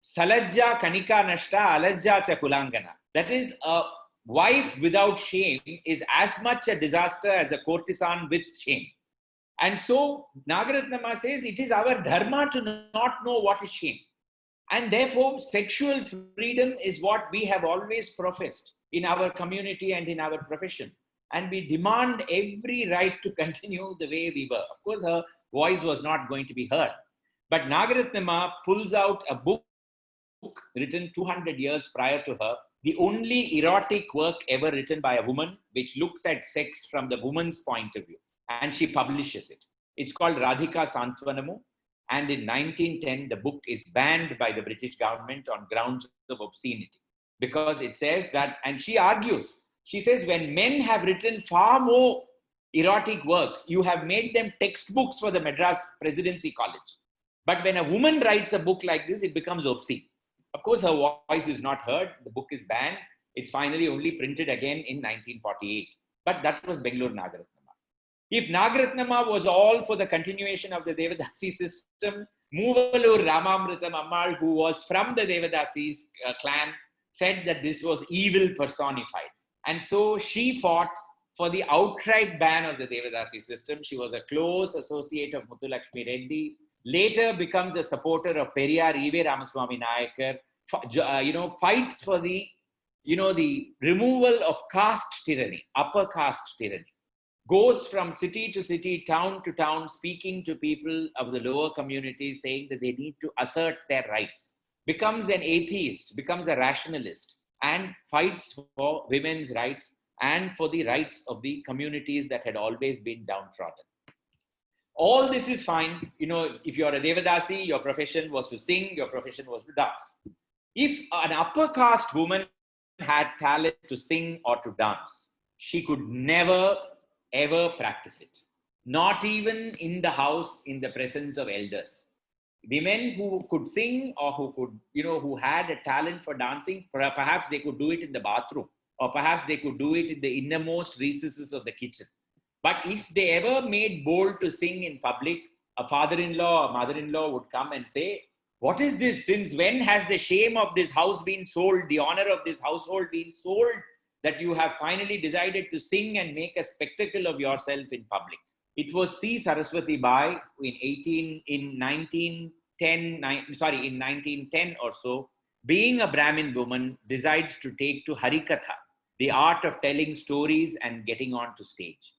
Salajja Kanika Nashta Alajja Cha Kulangana. That is, a wife without shame is as much a disaster as a courtesan with shame. And so Nagaratnama says it is our dharma to not know what is shame. And therefore, sexual freedom is what we have always professed in our community and in our profession. And we demand every right to continue the way we were. Of course, her voice was not going to be heard. But Nagaratnama pulls out a book written 200 years prior to her, the only erotic work ever written by a woman, which looks at sex from the woman's point of view, and she publishes it. It's called Radhika Santwanamu, and in 1910, the book is banned by the British government on grounds of obscenity, because it says that, and she argues, she says, when men have written far more erotic works, you have made them textbooks for the Madras Presidency College. But when a woman writes a book like this, it becomes obscene. Of course, her voice is not heard. The book is banned. It's finally only printed again in 1948. But that was Bengaluru Nagaratnama. If Nagaratnama was all for the continuation of the Devadasi system, Moovalur Ramamritam Ammal, who was from the Devadasis clan, said that this was evil personified. And so she fought for the outright ban of the Devadasi system. She was a close associate of Muthulakshmi Reddy, later becomes a supporter of Periyar E.V. Ramaswamy Nayakar, fights for the, the removal of caste tyranny, upper caste tyranny. Goes from city to city, town to town, speaking to people of the lower communities, saying that they need to assert their rights. Becomes an atheist, becomes a rationalist, and fights for women's rights and for the rights of the communities that had always been downtrodden. All this is fine. If you're a Devadasi, your profession was to sing, your profession was to dance. If an upper caste woman had talent to sing or to dance, she could never, ever practice it. Not even in the house, in the presence of elders. Women who could sing or who could, who had a talent for dancing, perhaps they could do it in the bathroom, or perhaps they could do it in the innermost recesses of the kitchen. But if they ever made bold to sing in public, a father-in-law or mother-in-law would come and say, what is this? Since when has the shame of this house been sold, the honor of this household been sold, that you have finally decided to sing and make a spectacle of yourself in public? It was C. Saraswati Bai in 1910 or so, being a Brahmin woman, decides to take to Harikatha, the art of telling stories and getting onto stage.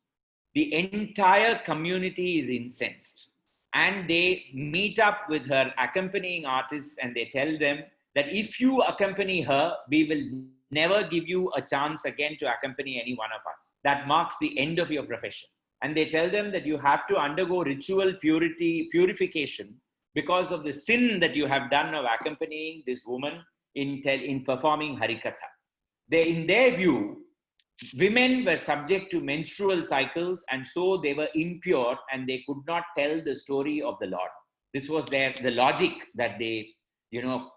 The entire community is incensed, and they meet up with her accompanying artists and they tell them that if you accompany her, we will never give you a chance again to accompany any one of us. That marks the end of your profession. And they tell them that you have to undergo ritual purification because of the sin that you have done of accompanying this woman in performing Harikatha. In their view, women were subject to menstrual cycles, and so they were impure and they could not tell the story of the Lord. This was the logic that they,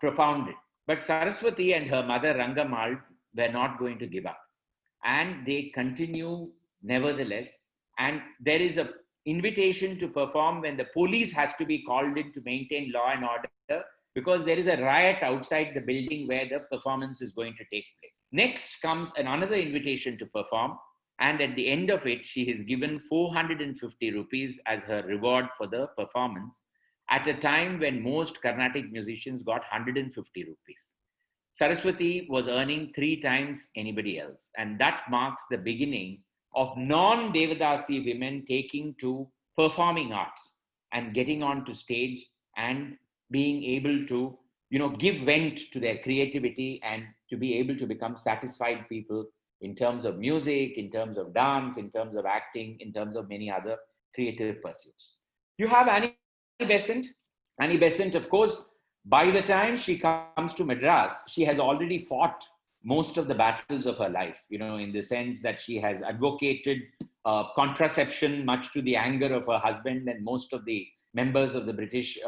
propounded. But Saraswati and her mother Rangamal were not going to give up, and they continue nevertheless. And there is an invitation to perform when the police has to be called in to maintain law and order, because there is a riot outside the building where the performance is going to take place. Next comes another invitation to perform, and at the end of it, she is given 450 rupees as her reward for the performance, at a time when most Carnatic musicians got 150 rupees. Saraswati was earning 3 times anybody else, and that marks the beginning of non-Devadasi women taking to performing arts and getting onto stage and being able to, give vent to their creativity and to be able to become satisfied people in terms of music, in terms of dance, in terms of acting, in terms of many other creative pursuits. You have Annie Besant. Annie Besant, of course, by the time she comes to Madras, she has already fought most of the battles of her life, in the sense that she has advocated contraception, much to the anger of her husband and most of the members of the British,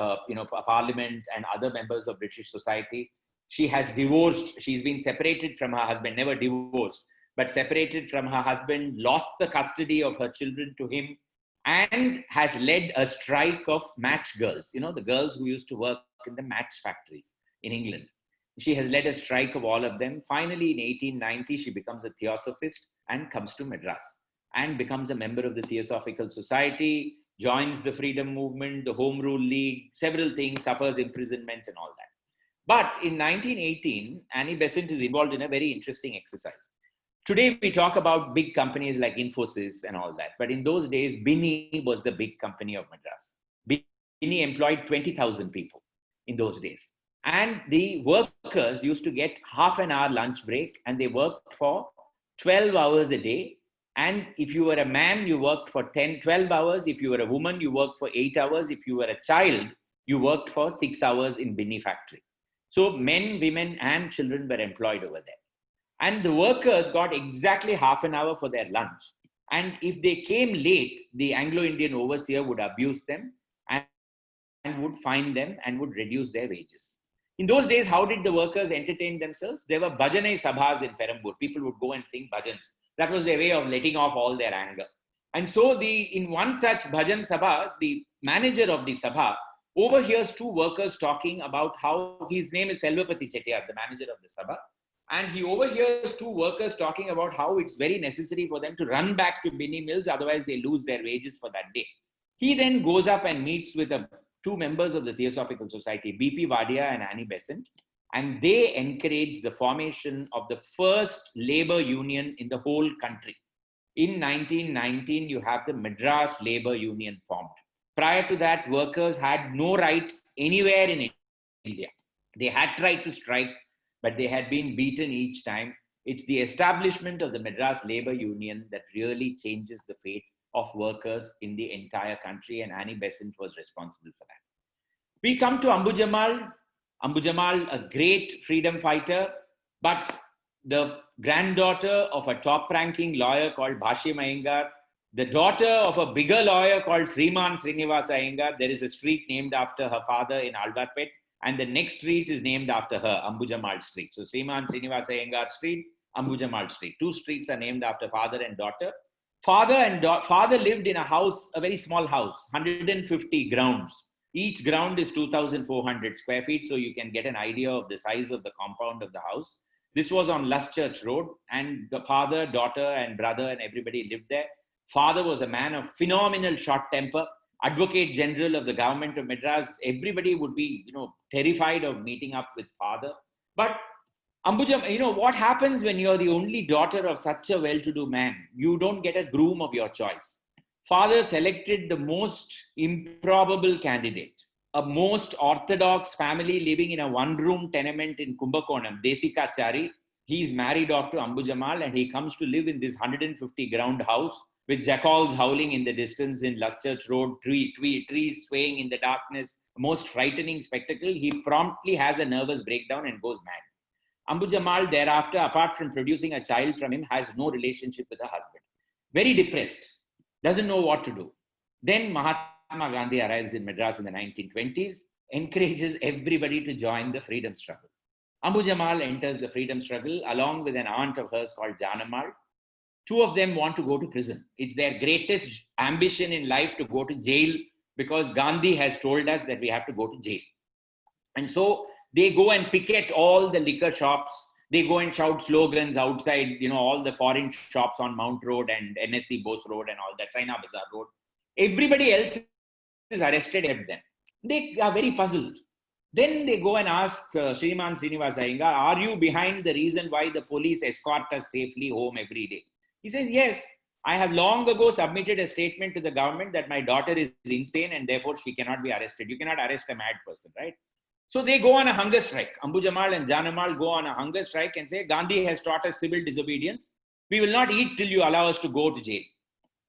Parliament and other members of British society. She has divorced. She's been separated from her husband, never divorced, but separated from her husband, lost the custody of her children to him, and has led a strike of match girls, the girls who used to work in the match factories in England. She has led a strike of all of them. Finally, in 1890, she becomes a Theosophist and comes to Madras and becomes a member of the Theosophical Society, joins the freedom movement, the Home Rule League, several things, suffers imprisonment and all that. But in 1918, Annie Besant is involved in a very interesting exercise. Today, we talk about big companies like Infosys and all that. But in those days, Binny was the big company of Madras. Binny employed 20,000 people in those days. And the workers used to get half an hour lunch break, and they worked for 12 hours a day. And if you were a man, you worked for 12 hours. If you were a woman, you worked for 8 hours. If you were a child, you worked for 6 hours in Binni factory. So men, women, and children were employed over there. And the workers got exactly half an hour for their lunch. And if they came late, the Anglo-Indian overseer would abuse them and would fine them and would reduce their wages. In those days, how did the workers entertain themselves? There were bhajane sabhas in Perambur. People would go and sing bhajans. That was their way of letting off all their anger. And so in one such bhajan sabha, the manager of the sabha overhears two workers talking about how, his name is Selvapati Chettiar, the manager of the sabha, and he overhears two workers talking about how it's very necessary for them to run back to Binni Mills, otherwise they lose their wages for that day. He then goes up and meets with two members of the Theosophical Society, B.P. Wadia and Annie Besant, and they encourage the formation of the first labor union in the whole country. In 1919, you have the Madras Labor Union formed. Prior to that, workers had no rights anywhere in India. They had tried to strike, but they had been beaten each time. It's the establishment of the Madras Labor Union that really changes the fate of workers in the entire country, and Annie Besant was responsible for that. We come to Ambu Jamal. Ambu Jamal, a great freedom fighter, but the granddaughter of a top-ranking lawyer called Bhashim Iyengar, the daughter of a bigger lawyer called Sriman Srinivasa Iyengar. There is a street named after her father in Alvarpet, and the next street is named after her, Ambu Jamal Street. So Sriman Srinivasa Iyengar Street, Ambu Jamal Street. Two streets are named after father and daughter. Father lived in a house, a very small house, 150 grounds. Each ground is 2,400 square feet, so you can get an idea of the size of the compound of the house. This was on Luschurch Road, and the father, daughter, and brother and everybody lived there. Father was a man of phenomenal short temper, Advocate General of the government of Madras. Everybody would be, terrified of meeting up with father. But Ambuja, what happens when you're the only daughter of such a well-to-do man? You don't get a groom of your choice. Father selected the most improbable candidate, a most orthodox family living in a one-room tenement in Kumbakonam, Desikachari. He's married off to Ambu Jamal, and he comes to live in this 150 ground house with jackals howling in the distance in Luschurch Road, trees swaying in the darkness, most frightening spectacle. He promptly has a nervous breakdown and goes mad. Ambu Jamal thereafter, apart from producing a child from him, has no relationship with her husband. Very depressed, doesn't know what to do. Then Mahatma Gandhi arrives in Madras in the 1920s, encourages everybody to join the freedom struggle. Ambu Jamal enters the freedom struggle along with an aunt of hers called Janamal. Two of them want to go to prison. It's their greatest ambition in life to go to jail, because Gandhi has told us that we have to go to jail. And so they go and picket all the liquor shops. They go and shout slogans outside, all the foreign shops on Mount Road and NSC Bose Road and all that, China Bazaar Road. Everybody else is arrested except them. They are very puzzled. Then they go and ask Sriman Srinivasa Iyengar, are you behind the reason why the police escort us safely home every day? He says, yes, I have long ago submitted a statement to the government that my daughter is insane and therefore she cannot be arrested. You cannot arrest a mad person, right? So they go on a hunger strike. Ambu Jamal and Janamal go on a hunger strike and say, Gandhi has taught us civil disobedience. We will not eat till you allow us to go to jail.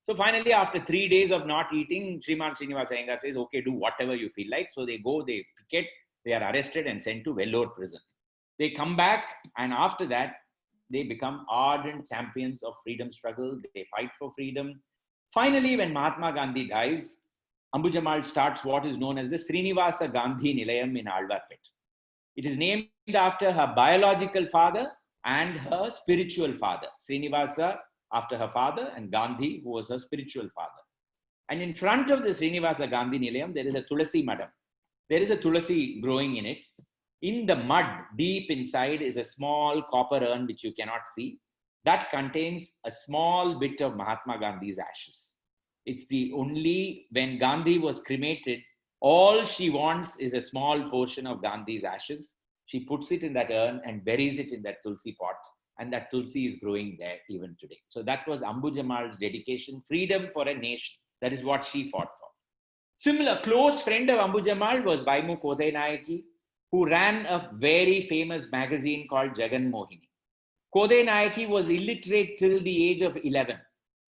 So finally, after 3 days of not eating, Sriman Srinivasa Iyengar says, okay, do whatever you feel like. So they go, they picket, they are arrested and sent to Vellore prison. They come back, and after that, they become ardent champions of freedom struggle. They fight for freedom. Finally, when Mahatma Gandhi dies, Ambu Jamal starts what is known as the Srinivasa Gandhi Nilayam in Alvarpet. It is named after her biological father and her spiritual father. Srinivasa after her father, and Gandhi, who was her spiritual father. And in front of the Srinivasa Gandhi Nilayam, there is a Tulasi Madam. There is a Tulasi growing in it. In the mud, deep inside, is a small copper urn which you cannot see. That contains a small bit of Mahatma Gandhi's ashes. It's the only, when Gandhi was cremated, all she wants is a small portion of Gandhi's ashes. She puts it in that urn and buries it in that Tulsi pot. And that Tulsi is growing there even today. So that was Ambu Jamal's dedication, freedom for a nation. That is what she fought for. Similar, close friend of Ambu Jamal was Vaimu Kodai Nayaki. who ran a very famous magazine called Jagan Mohini. Kodai Nayaki was illiterate till the age of 11,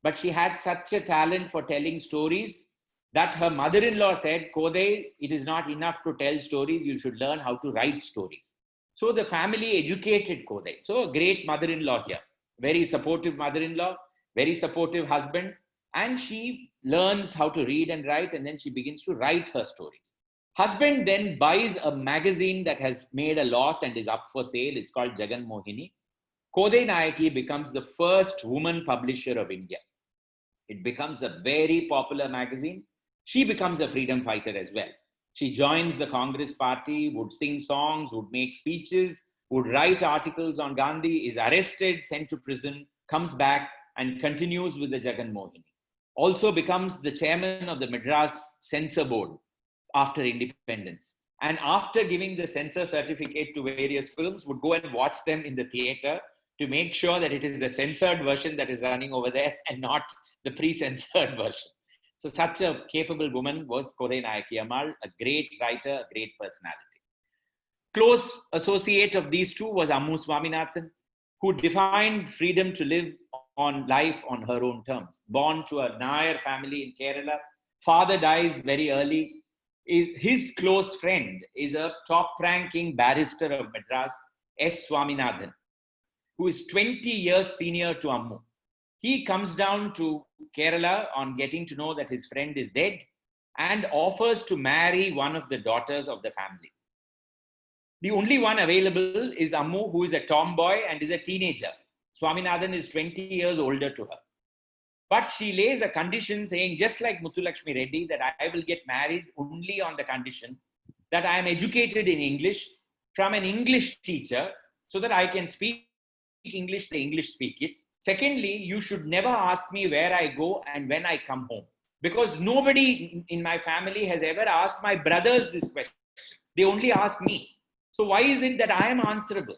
but she had such a talent for telling stories that her mother-in-law said, Kodai, it is not enough to tell stories, you should learn how to write stories. So the family educated Kodai. So a great mother-in-law here, very supportive mother-in-law, very supportive husband, and she learns how to read and write, and then she begins to write her stories. Husband then buys a magazine that has made a loss and is up for sale. It's called Jagan Mohini. Kodai Nayaki becomes the first woman publisher of India. It becomes a very popular magazine. She becomes a freedom fighter as well. She joins the Congress party, would sing songs, would make speeches, would write articles on Gandhi, is arrested, sent to prison, comes back and continues with the Jagan Mohini. Also becomes the chairman of the Madras Censor Board after independence. And after giving the censor certificate to various films, would go and watch them in the theater to make sure that it is the censored version that is running over there and not the pre-censored version. So such a capable woman was Kodai Nayaki Ammal, a great writer, a great personality. Close associate of these two was Ammu Swaminathan, who defined freedom to live on life on her own terms. Born to a Nair family in Kerala, father dies very early. His close friend is a top-ranking barrister of Madras, S Swaminathan, who is 20 years senior to Ammu. He comes down to Kerala on getting to know that his friend is dead and offers to marry one of the daughters of the family. The only one available is Ammu, who is a tomboy and is a teenager. Swaminathan is 20 years older to her. But she lays a condition saying, just like Muthulakshmi Reddy, that I will get married only on the condition that I am educated in English from an English teacher so that I can speak English, the English speak it. Secondly, you should never ask me where I go and when I come home, because nobody in my family has ever asked my brothers this question. They only ask me. So why is it that I am answerable?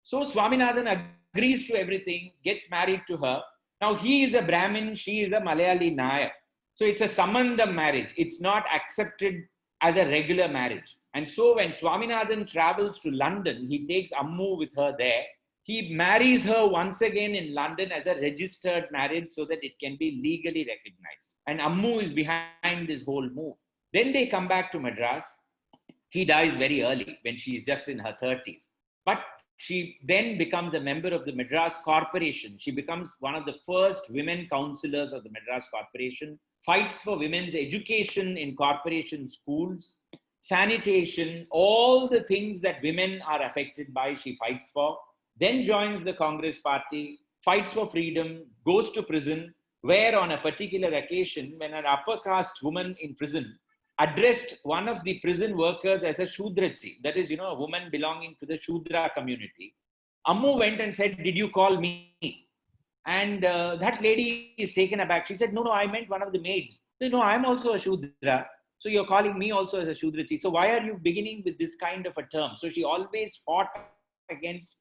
So Swaminathan agrees to everything, gets married to her. Now he is a Brahmin, she is a Malayali Nair. So it's a sambandham marriage. It's not accepted as a regular marriage. And so when Swaminathan travels to London, he takes Ammu with her there. He marries her once again in London as a registered marriage so that it can be legally recognized. And Ammu is behind this whole move. Then they come back to Madras. He dies very early when she is just in her 30s. But she then becomes a member of the Madras Corporation. She becomes one of the first women councillors of the Madras Corporation, fights for women's education in corporation schools, sanitation, all the things that women are affected by, she fights for. Then joins the Congress party, fights for freedom, goes to prison, where on a particular occasion, when an upper caste woman in prison addressed one of the prison workers as a Shudrachi, that is, a woman belonging to the Shudra community, Ammu went and said, did you call me? And that lady is taken aback. She said, no, I meant one of the maids. Said, no, I'm also a Shudra. So you're calling me also as a Shudrachi. So why are you beginning with this kind of a term? So she always fought against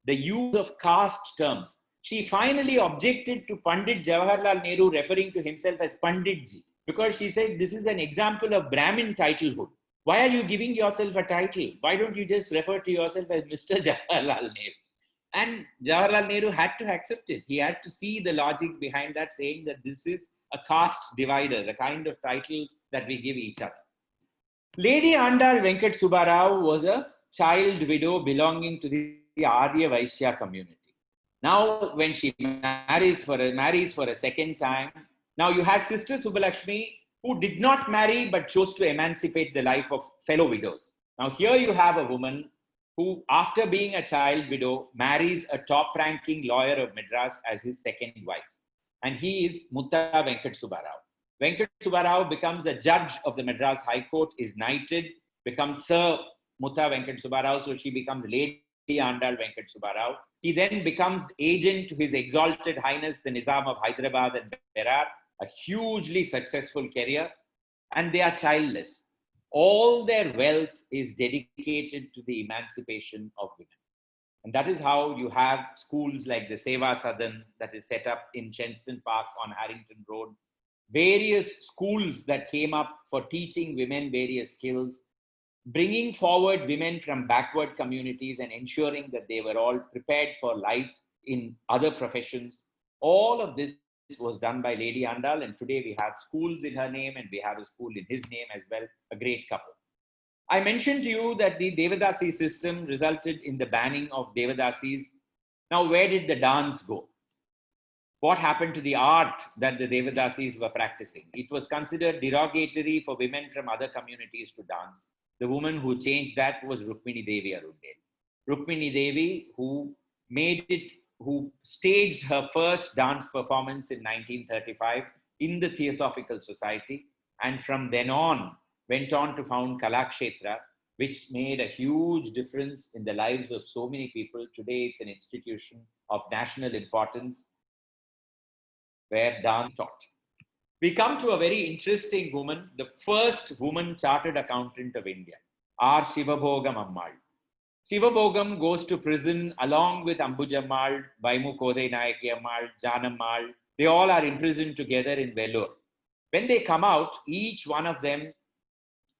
the use of caste terms. She finally objected to Pandit Jawaharlal Nehru referring to himself as Panditji, because she said this is an example of Brahmin titlehood. Why are you giving yourself a title? Why don't you just refer to yourself as Mr. Jawaharlal Nehru? And Jawaharlal Nehru had to accept it. He had to see the logic behind that, saying that this is a caste divider, the kind of titles that we give each other. Lady Andal Venkat Subbarao was a child widow belonging to the Arya Vaishya community. Now, when she marries for a second time, now you had Sister Subbalakshmi, who did not marry but chose to emancipate the life of fellow widows. Now, here you have a woman who, after being a child widow, marries a top-ranking lawyer of Madras as his second wife. And he is Mutta Venkat Subbarao. Venkat Subbarao becomes a judge of the Madras High Court, is knighted, becomes Sir Mutta Venkat Subbarao, so she becomes Lady Andal Venkat Subbarao. He then becomes agent to His Exalted Highness the Nizam of Hyderabad and Berar, a hugely successful career, and they are childless. All their wealth is dedicated to the emancipation of women. And that is how you have schools like the Seva Sadan that is set up in Chenston Park on Harrington Road, various schools that came up for teaching women various skills. bringing forward women from backward communities and ensuring that they were all prepared for life in other professions. All of this was done by Lady Andal, and today we have schools in her name and we have a school in his name as well, a great couple. I mentioned to you that the Devadasi system resulted in the banning of Devadasis. Now, where did the dance go? What happened to the art that the Devadasis were practicing? It was considered derogatory for women from other communities to dance. The woman who changed that was Rukmini Devi Arundel. Rukmini Devi, who staged her first dance performance in 1935 in the Theosophical Society, and from then on went on to found Kalakshetra, which made a huge difference in the lives of so many people. Today, it's an institution of national importance where dance taught. We come to a very interesting woman, the first woman chartered accountant of India, R. Shivabhogam Ammal. Shivabhogam goes to prison along with Ambujammal, Vaimu Kodai Nayaki Ammal, Janammal. They all are imprisoned together in Vellore. When they come out, each one of them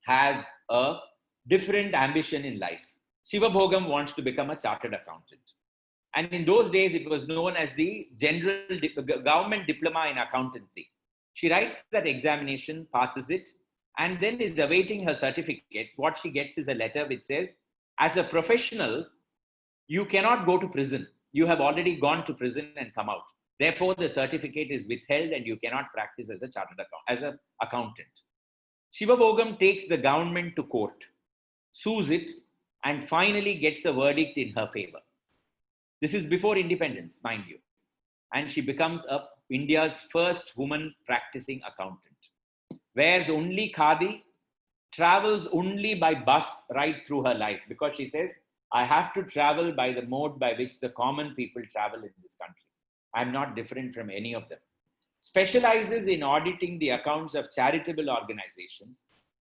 has a different ambition in life. Shivabhogam wants to become a chartered accountant. And in those days, it was known as the government diploma in accountancy. She writes that examination, passes it, and then is awaiting her certificate. What she gets is a letter which says, as a professional, you cannot go to prison. You have already gone to prison and come out. Therefore, the certificate is withheld and you cannot practice as a chartered accountant. Shivabhogam takes the government to court, sues it, and finally gets a verdict in her favor. This is before independence, mind you. And she becomes India's first woman practicing accountant. Wears only khadi, travels only by bus right through her life, because she says, I have to travel by the mode by which the common people travel in this country. I'm not different from any of them. Specializes in auditing the accounts of charitable organizations.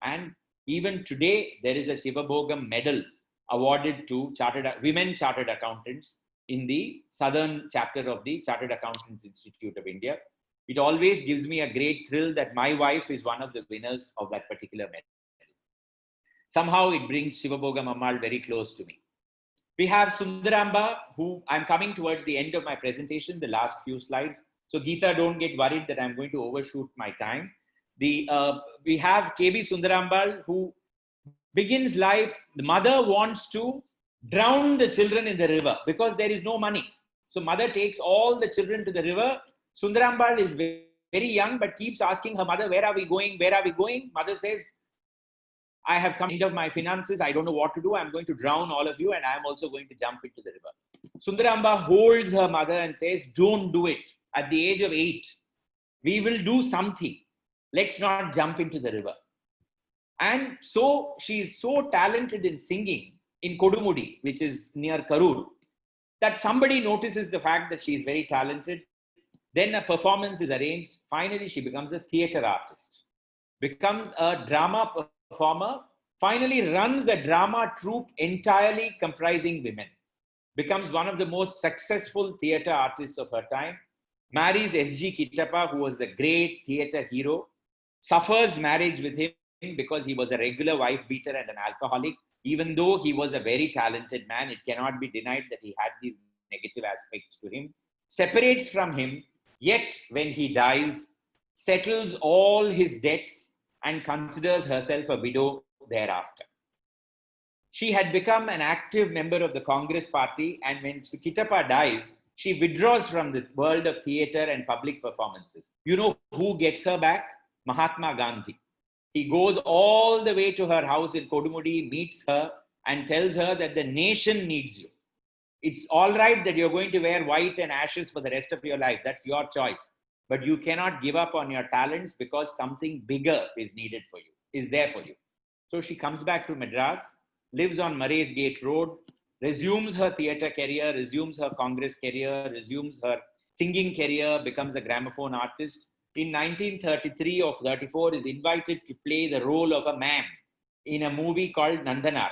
And even today, there is a Shivabhogam medal awarded to women chartered accountants in the southern chapter of the Chartered Accountants Institute of India. It always gives me a great thrill that my wife is one of the winners of that particular medal. Somehow it brings Shivabhogam Ammal very close to me. We have Sundaramba, who I'm coming towards the end of my presentation, the last few slides. So Geeta, don't get worried that I'm going to overshoot my time. We have KB Sundarambal, who begins life. The mother wants to drown the children in the river because there is no money. So mother takes all the children to the river. Sundarambal is very young, but keeps asking her mother, where are we going? Where are we going? Mother says, I have come into my finances. I don't know what to do. I'm going to drown all of you, and I'm also going to jump into the river. Sundaramba holds her mother and says, don't do it. At the age of 8, we will do something. Let's not jump into the river. And so she is so talented in singing in Kodumudi, which is near Karur, that somebody notices the fact that she is very talented. Then a performance is arranged. Finally, she becomes a theatre artist, becomes a drama performer, finally runs a drama troupe entirely comprising women, becomes one of the most successful theatre artists of her time, marries S.G. Kittappa, who was the great theatre hero, suffers marriage with him because he was a regular wife beater and an alcoholic. Even though he was a very talented man, it cannot be denied that he had these negative aspects to him. Separates from him, yet when he dies, settles all his debts and considers herself a widow thereafter. She had become an active member of the Congress party, and when Kittappa dies, she withdraws from the world of theatre and public performances. You know who gets her back? Mahatma Gandhi. He goes all the way to her house in Kodumudi, meets her, and tells her that the nation needs you. It's all right that you're going to wear white and ashes for the rest of your life. That's your choice. But you cannot give up on your talents because something bigger is needed for you, is there for you. So she comes back to Madras, lives on Murray's Gate Road, resumes her theatre career, resumes her Congress career, resumes her singing career, becomes a gramophone artist. In 1933 or 34 is invited to play the role of a man in a movie called Nandanar.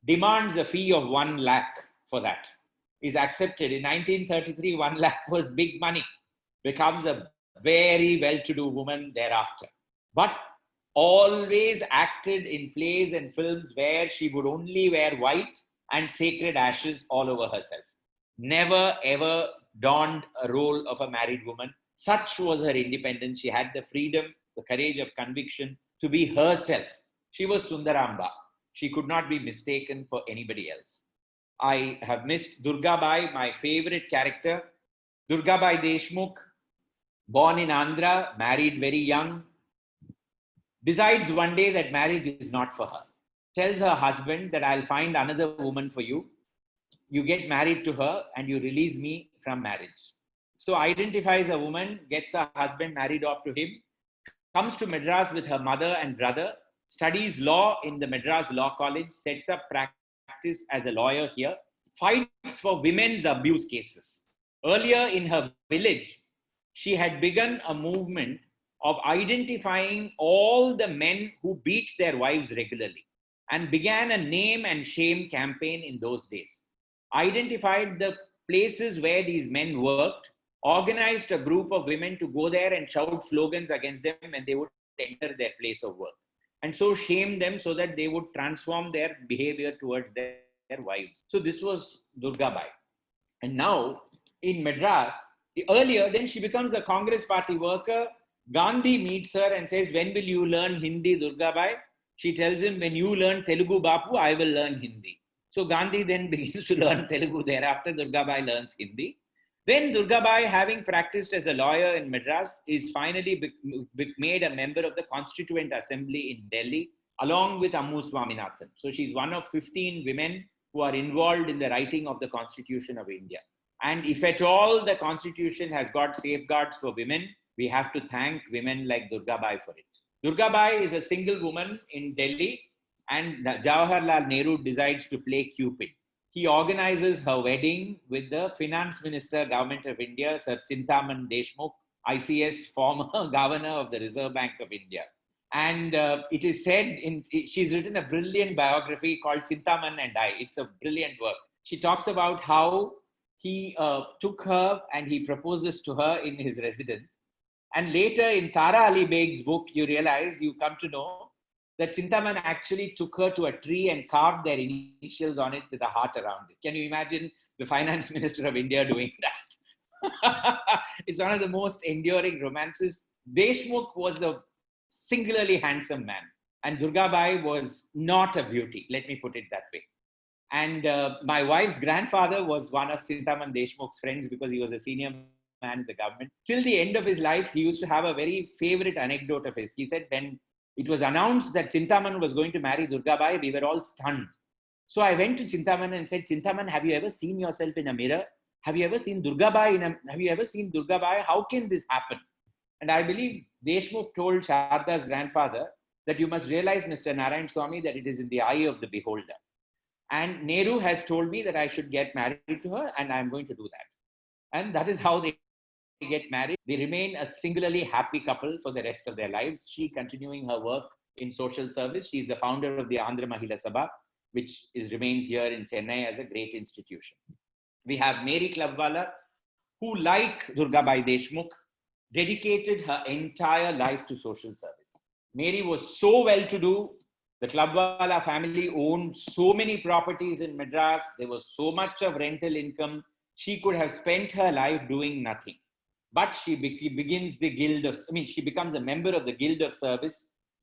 Demands a fee of 1 lakh for that. Is accepted. In 1933, 1 lakh was big money. Becomes a very well-to-do woman thereafter. But always acted in plays and films where she would only wear white and sacred ashes all over herself. Never ever donned a role of a married woman. Such was her independence. She had the freedom, the courage of conviction to be herself. She was Sundaramba. She could not be mistaken for anybody else. I have missed Durgabhai, my favorite character. Durgabhai Desh Mukh, born in Andhra, married very young, decides one day that marriage is not for her. Tells her husband that I'll find another woman for you. You get married to her and you release me from marriage. So identifies a woman, gets her husband married off to him, comes to Madras with her mother and brother, studies law in the Madras Law College, sets up practice as a lawyer here, fights for women's abuse cases. Earlier in her village, she had begun a movement of identifying all the men who beat their wives regularly and began a name and shame campaign in those days. Identified the places where these men worked, organized a group of women to go there and shout slogans against them when they would enter their place of work. And so shame them so that they would transform their behavior towards their wives. So this was Durgabhai. And now in Madras, earlier, then she becomes a Congress party worker. Gandhi meets her and says, when will you learn Hindi, Durgabhai? She tells him, when you learn Telugu, Bapu, I will learn Hindi. So Gandhi then begins to learn Telugu. Thereafter, Durgabhai learns Hindi. Then Durgabhai, having practiced as a lawyer in Madras, is finally made a member of the Constituent Assembly in Delhi, along with Ammu Swaminathan. So she's one of 15 women who are involved in the writing of the Constitution of India. And if at all the Constitution has got safeguards for women, we have to thank women like Durgabhai for it. Durgabhai is a single woman in Delhi, and Jawaharlal Nehru decides to play Cupid. He organizes her wedding with the Finance Minister, Government of India, Sir Chintaman Desh Mukh, ICS, former governor of the Reserve Bank of India. And it is said, she's written a brilliant biography called Chintaman and I. It's a brilliant work. She talks about how he took her and he proposes to her in his residence. And later in Tara Ali Beg's book, you come to know that Chintaman actually took her to a tree and carved their initials on it with a heart around it. Can you imagine the Finance Minister of India doing that? It's one of the most enduring romances. Deshmukh was the singularly handsome man, and Durgabhai was not a beauty, let me put it that way. And my wife's grandfather was one of Chintaman Deshmukh's friends because he was a senior man in the government. Till the end of his life, he used to have a very favorite anecdote of his. He said, when it was announced that Chintaman was going to marry Durgabhai, we were all stunned. So I went to Chintaman and said, Chintaman, have you ever seen yourself in a mirror? Have you ever seen Durgabhai? Have you ever seen Durgabhai? How can this happen? And I believe Deshmukh told Sharda's grandfather that you must realize, Mr. Narayan Swamy, that it is in the eye of the beholder. And Nehru has told me that I should get married to her, and I'm going to do that. And that is how they get married. They remain a singularly happy couple for the rest of their lives. She continuing her work in social service. She's the founder of the Andhra Mahila Sabha, which remains here in Chennai as a great institution. We have Mary Clubwala, who, like Durgabhai Desh Mukh, dedicated her entire life to social service. Mary was so well-to-do. The Clubwala family owned so many properties in Madras. There was so much of rental income. She could have spent her life doing nothing. But she begins the guild of, she becomes a member of the Guild of Service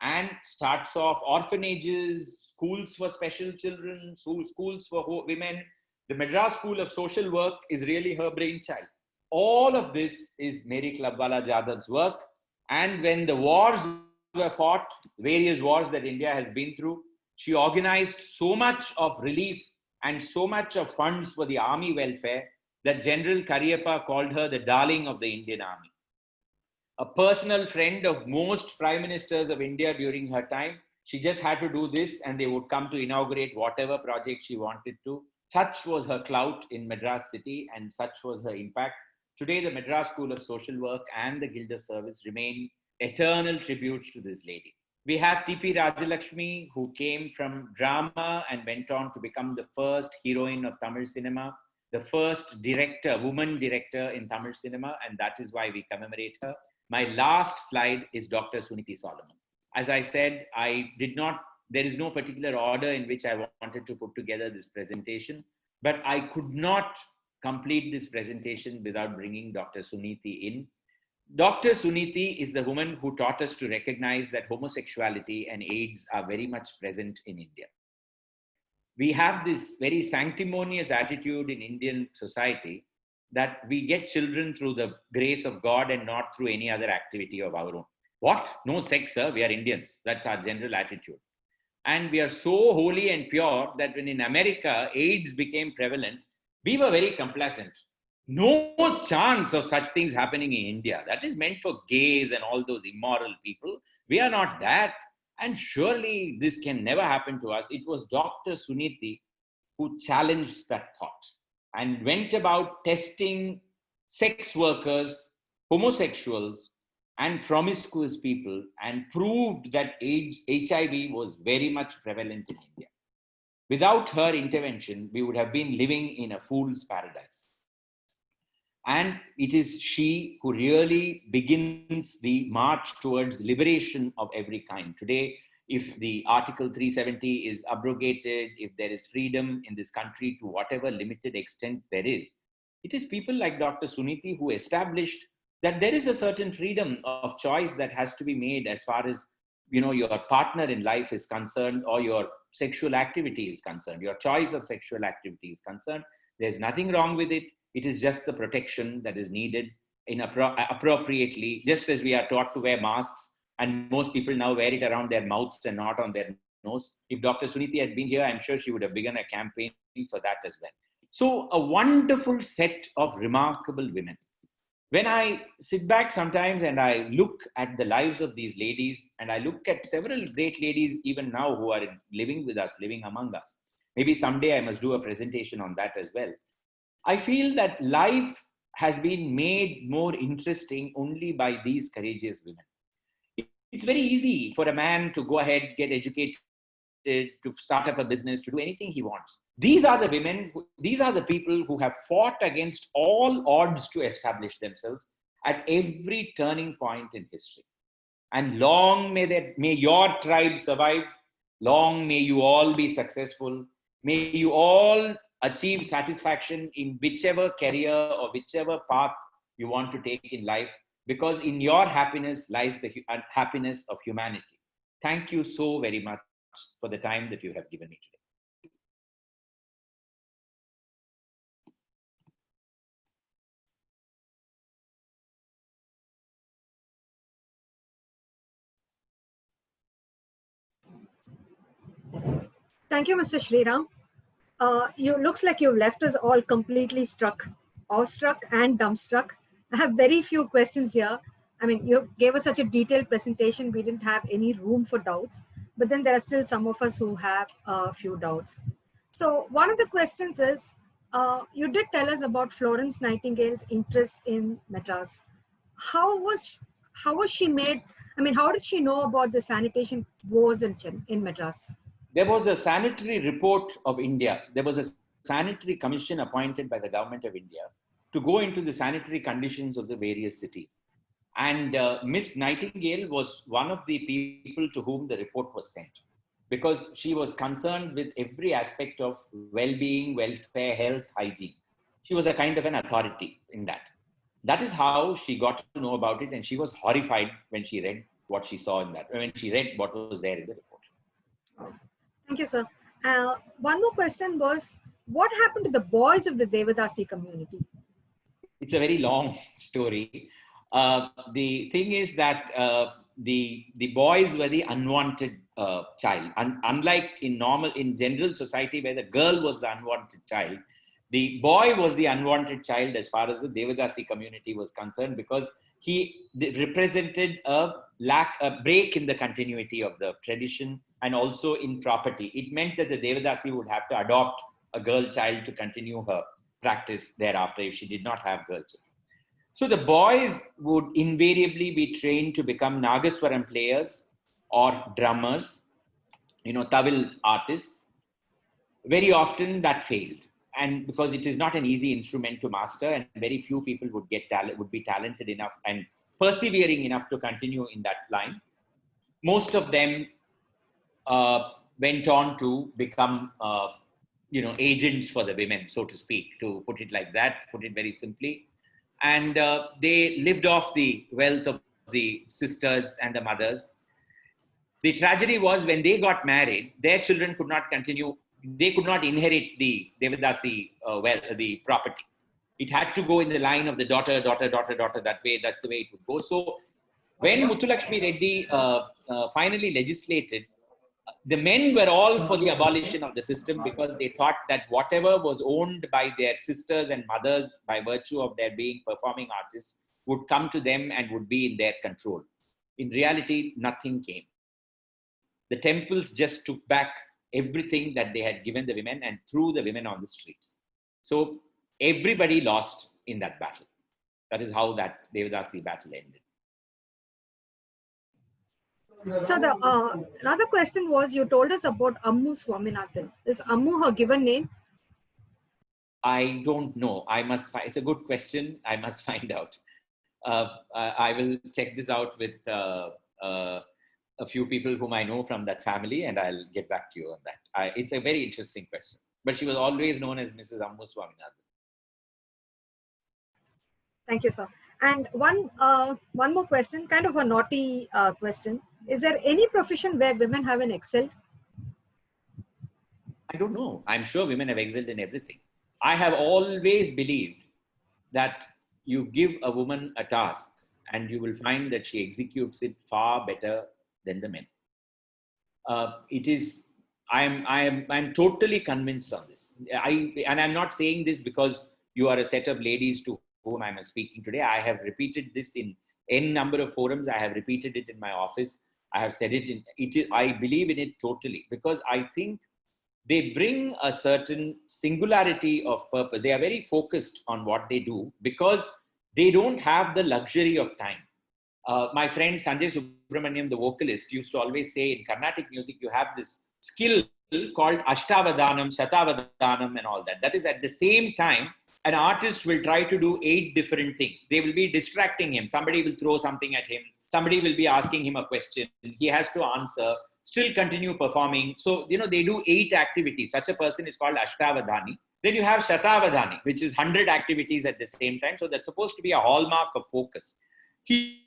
and starts off orphanages, schools for special children, schools for women. The Madras School of Social Work is really her brainchild. All of this is Mary Clubwala Jadav's work. And when the wars were fought, various wars that India has been through, she organized so much of relief and so much of funds for the army welfare that General Cariappa called her the darling of the Indian Army. A personal friend of most prime ministers of India during her time, she just had to do this and they would come to inaugurate whatever project she wanted to. Such was her clout in Madras city and such was her impact. Today, the Madras School of Social Work and the Guild of Service remain eternal tributes to this lady. We have T.P. Rajalakshmi, who came from drama and went on to become the first heroine of Tamil cinema, the first woman director in Tamil cinema, and that is why we commemorate her. My last slide is Dr. Suniti Solomon. As I said, there is no particular order in which I wanted to put together this presentation, but I could not complete this presentation without bringing Dr. Suniti in. Dr. Suniti is the woman who taught us to recognize that homosexuality and AIDS are very much present in India. We have this very sanctimonious attitude in Indian society that we get children through the grace of God and not through any other activity of our own. What? No sex, sir. We are Indians. That's our general attitude. And we are so holy and pure that when in America AIDS became prevalent, we were very complacent. No chance of such things happening in India. That is meant for gays and all those immoral people. We are not that. And surely this can never happen to us. It was Dr. Suniti who challenged that thought and went about testing sex workers, homosexuals, and promiscuous people, and proved that HIV was very much prevalent in India. Without her intervention, we would have been living in a fool's paradise. And it is she who really begins the march towards liberation of every kind. Today, if the Article 370 is abrogated, if there is freedom in this country to whatever limited extent there is, it is people like Dr. Suniti who established that there is a certain freedom of choice that has to be made as far as, your partner in life is concerned, or your sexual activity is concerned, your choice of sexual activity is concerned. There's nothing wrong with it. It is just the protection that is needed appropriately, just as we are taught to wear masks, and most people now wear it around their mouths and not on their nose. If Dr. Suniti had been here, I'm sure she would have begun a campaign for that as well. So a wonderful set of remarkable women. When I sit back sometimes and I look at the lives of these ladies, and I look at several great ladies even now who are living with us, living among us. Maybe someday I must do a presentation on that as well. I feel that life has been made more interesting only by these courageous women. It's very easy for a man to go ahead, get educated, to start up a business, to do anything he wants. These are the women, these are the people who have fought against all odds to establish themselves at every turning point in history. And long may your tribe survive. Long may you all be successful. May you all achieve satisfaction in whichever career or whichever path you want to take in life, because in your happiness lies the happiness of humanity. Thank you so very much for the time that you have given me today. Thank you, Mr. Sriram. You looks like you left us all completely awestruck and dumbstruck. I have very few questions here. I mean, you gave us such a detailed presentation, we didn't have any room for doubts, but then there are still some of us who have a few doubts. So one of the questions is, you did tell us about Florence Nightingale's interest in Madras. How was she made? I mean, how did she know about the sanitation woes in Madras? There was a sanitary report of India. There was a sanitary commission appointed by the government of India to go into the sanitary conditions of the various cities. And Miss Nightingale was one of the people to whom the report was sent, because she was concerned with every aspect of well-being, welfare, health, hygiene. She was a kind of an authority in that. That is how she got to know about it, and she was horrified when she read what she saw in that, when she read what was there in the report. Thank you, sir. One more question was, what happened to the boys of the Devadasi community? It's a very long story. The thing is that the boys were the unwanted child. Unlike in general society where the girl was the unwanted child, the boy was the unwanted child as far as the Devadasi community was concerned, because he represented a break in the continuity of the tradition and also in property. It meant that the Devadasi would have to adopt a girl child to continue her practice thereafter if she did not have girl children. So the boys would invariably be trained to become Nagaswaram players or drummers, Tawil artists. Very often that failed. And because it is not an easy instrument to master, and very few people would be talented enough and persevering enough to continue in that line. most of them went on to become, agents for the women, so to speak, to put it like that, put it very simply. And they lived off the wealth of the sisters and the mothers. The tragedy was when they got married, their children could not continue. They could not inherit the Devadasi wealth, the property. It had to go in the line of the daughter, that way. That's the way it would go. So when Muthulakshmi Reddy finally legislated, the men were all for the abolition of the system because they thought that whatever was owned by their sisters and mothers by virtue of their being performing artists would come to them and would be in their control. In reality, nothing came. The temples just took back everything that they had given the women and threw the women on the streets. So everybody lost in that battle. That is how that Devadasi battle ended. So the another question was, you told us about Ammu Swaminathan. Is Ammu her given name? I don't know. I must find. It's a good question. I must find out. I will check this out with a few people whom I know from that family, and I'll get back to you on that. It's a very interesting question. But she was always known as Mrs. Ammu Swaminathan. Thank you, sir. And one more question, kind of a naughty question. Is there any profession where women haven't excelled? I don't know. I'm sure women have excelled in everything. I have always believed that you give a woman a task and you will find that she executes it far better than the men. I'm totally convinced on this. And I'm not saying this because you are a set of ladies to whom I'm speaking today. I have repeated this in N number of forums. I have repeated it in my office. I have said it. I believe in it totally because I think they bring a certain singularity of purpose. They are very focused on what they do because they don't have the luxury of time. My friend Sanjay Subramaniam, the vocalist, used to always say in Carnatic music, you have this skill called Ashtavadhanam, Shatavadhanam and all that. That is at the same time, an artist will try to do 8 different things. They will be distracting him. Somebody will throw something at him. Somebody will be asking him a question. He has to answer, still continue performing. So, they do 8 activities. Such a person is called Ashtavadhani. Then you have Shatavadhani, which is 100 activities at the same time. So that's supposed to be a hallmark of focus. He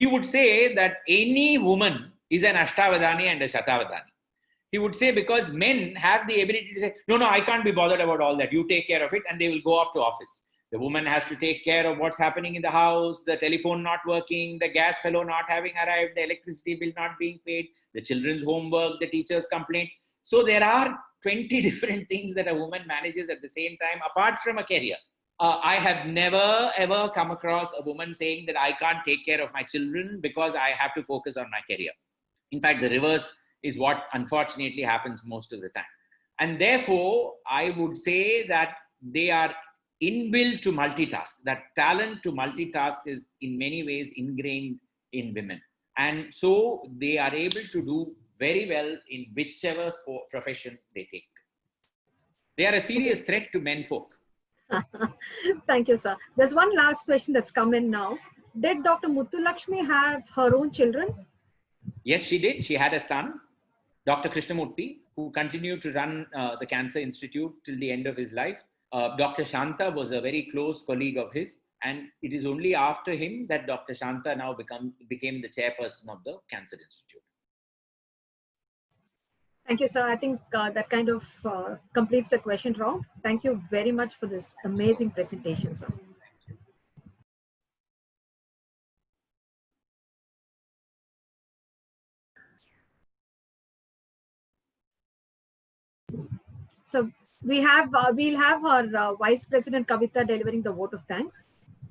would say that any woman is an Ashtavadhani and a Shatavadhani. He would say because men have the ability to say, no, I can't be bothered about all that. You take care of it, and they will go off to office. The woman has to take care of what's happening in the house, the telephone not working, the gas fellow not having arrived, the electricity bill not being paid, the children's homework, the teacher's complaint. So there are 20 different things that a woman manages at the same time, apart from a career. I have never, ever come across a woman saying that I can't take care of my children because I have to focus on my career. In fact, the reverse is what unfortunately happens most of the time. And therefore, I would say that they are inbuilt to multitask. That talent to multitask is in many ways ingrained in women. And so they are able to do very well in whichever profession they take. They are a serious threat to menfolk. Thank you, sir. There's one last question that's come in now. Did Dr. Muthulakshmi have her own children? Yes, she did. She had a son, Dr. Krishnamurthy, who continued to run the Cancer Institute till the end of his life. Dr. Shanta was a very close colleague of his, and it is only after him that Dr. Shanta now became the chairperson of the Cancer Institute. Thank you, sir. I think that kind of completes the question round. Thank you very much for this amazing presentation, sir. So we'll have our Vice President Kavita delivering the vote of thanks.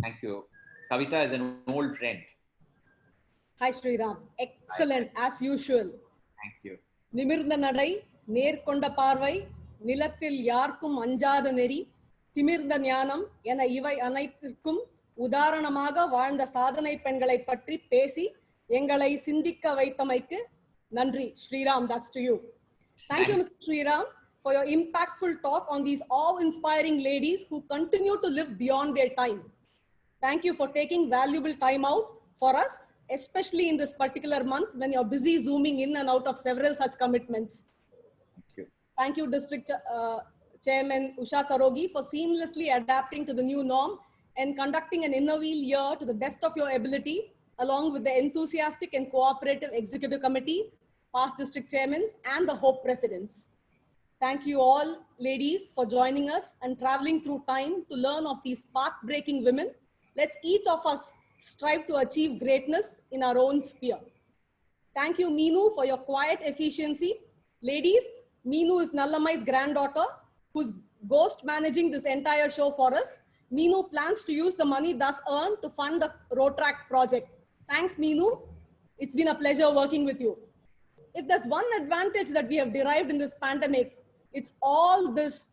Thank you. Kavita is an old friend. Hi, Sriram. Excellent, as usual. Thank you. நிமிர்ந்த நடை, நேர்கொண்ட பார்வை, நிலத்தில் யாருக்கும் அஞ்சாத நெறி, திமிர்ந்த ஞானம் என இவை அனைத்திற்கும் உதாரணமாக வாழ்ந்த சாதனை பெண்களை பற்றி பேசி எங்களை சிந்திக்க வைத்தமைக்கு நன்றி. Sriram, that's to you. Thank you, Mr. Sriram, for your impactful talk on these awe-inspiring ladies who continue to live beyond their time. Thank you for taking valuable time out for us especially in this particular month when you're busy zooming in and out of several such commitments. Thank you. Thank you, District Chairman Usha Sarogi, for seamlessly adapting to the new norm and conducting an inner wheel year to the best of your ability, along with the enthusiastic and cooperative Executive Committee, past district chairmen, and the Hope presidents. Thank you all, ladies, for joining us and traveling through time to learn of these path-breaking women. Let's each of us strive to achieve greatness in our own sphere. Thank you, Meenu, for your quiet efficiency. Ladies, Meenu is Nallamai's granddaughter, who's ghost managing this entire show for us. Meenu plans to use the money thus earned to fund the road track project. Thanks, Meenu. It's been a pleasure working with you. If there's one advantage that we have derived in this pandemic, it's all these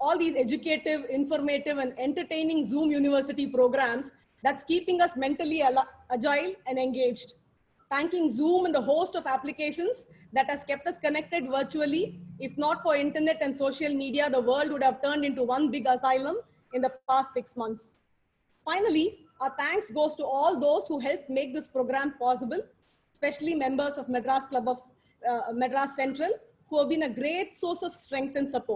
educative, informative, and entertaining Zoom University programs that's keeping us mentally agile and engaged. Thanking Zoom and the host of applications that has kept us connected virtually. If not for internet and social media, the world would have turned into one big asylum in the past 6 months. Finally, our thanks goes to all those who helped make this program possible, especially members of Madras Club of Madras Central, who have been a great source of strength and support.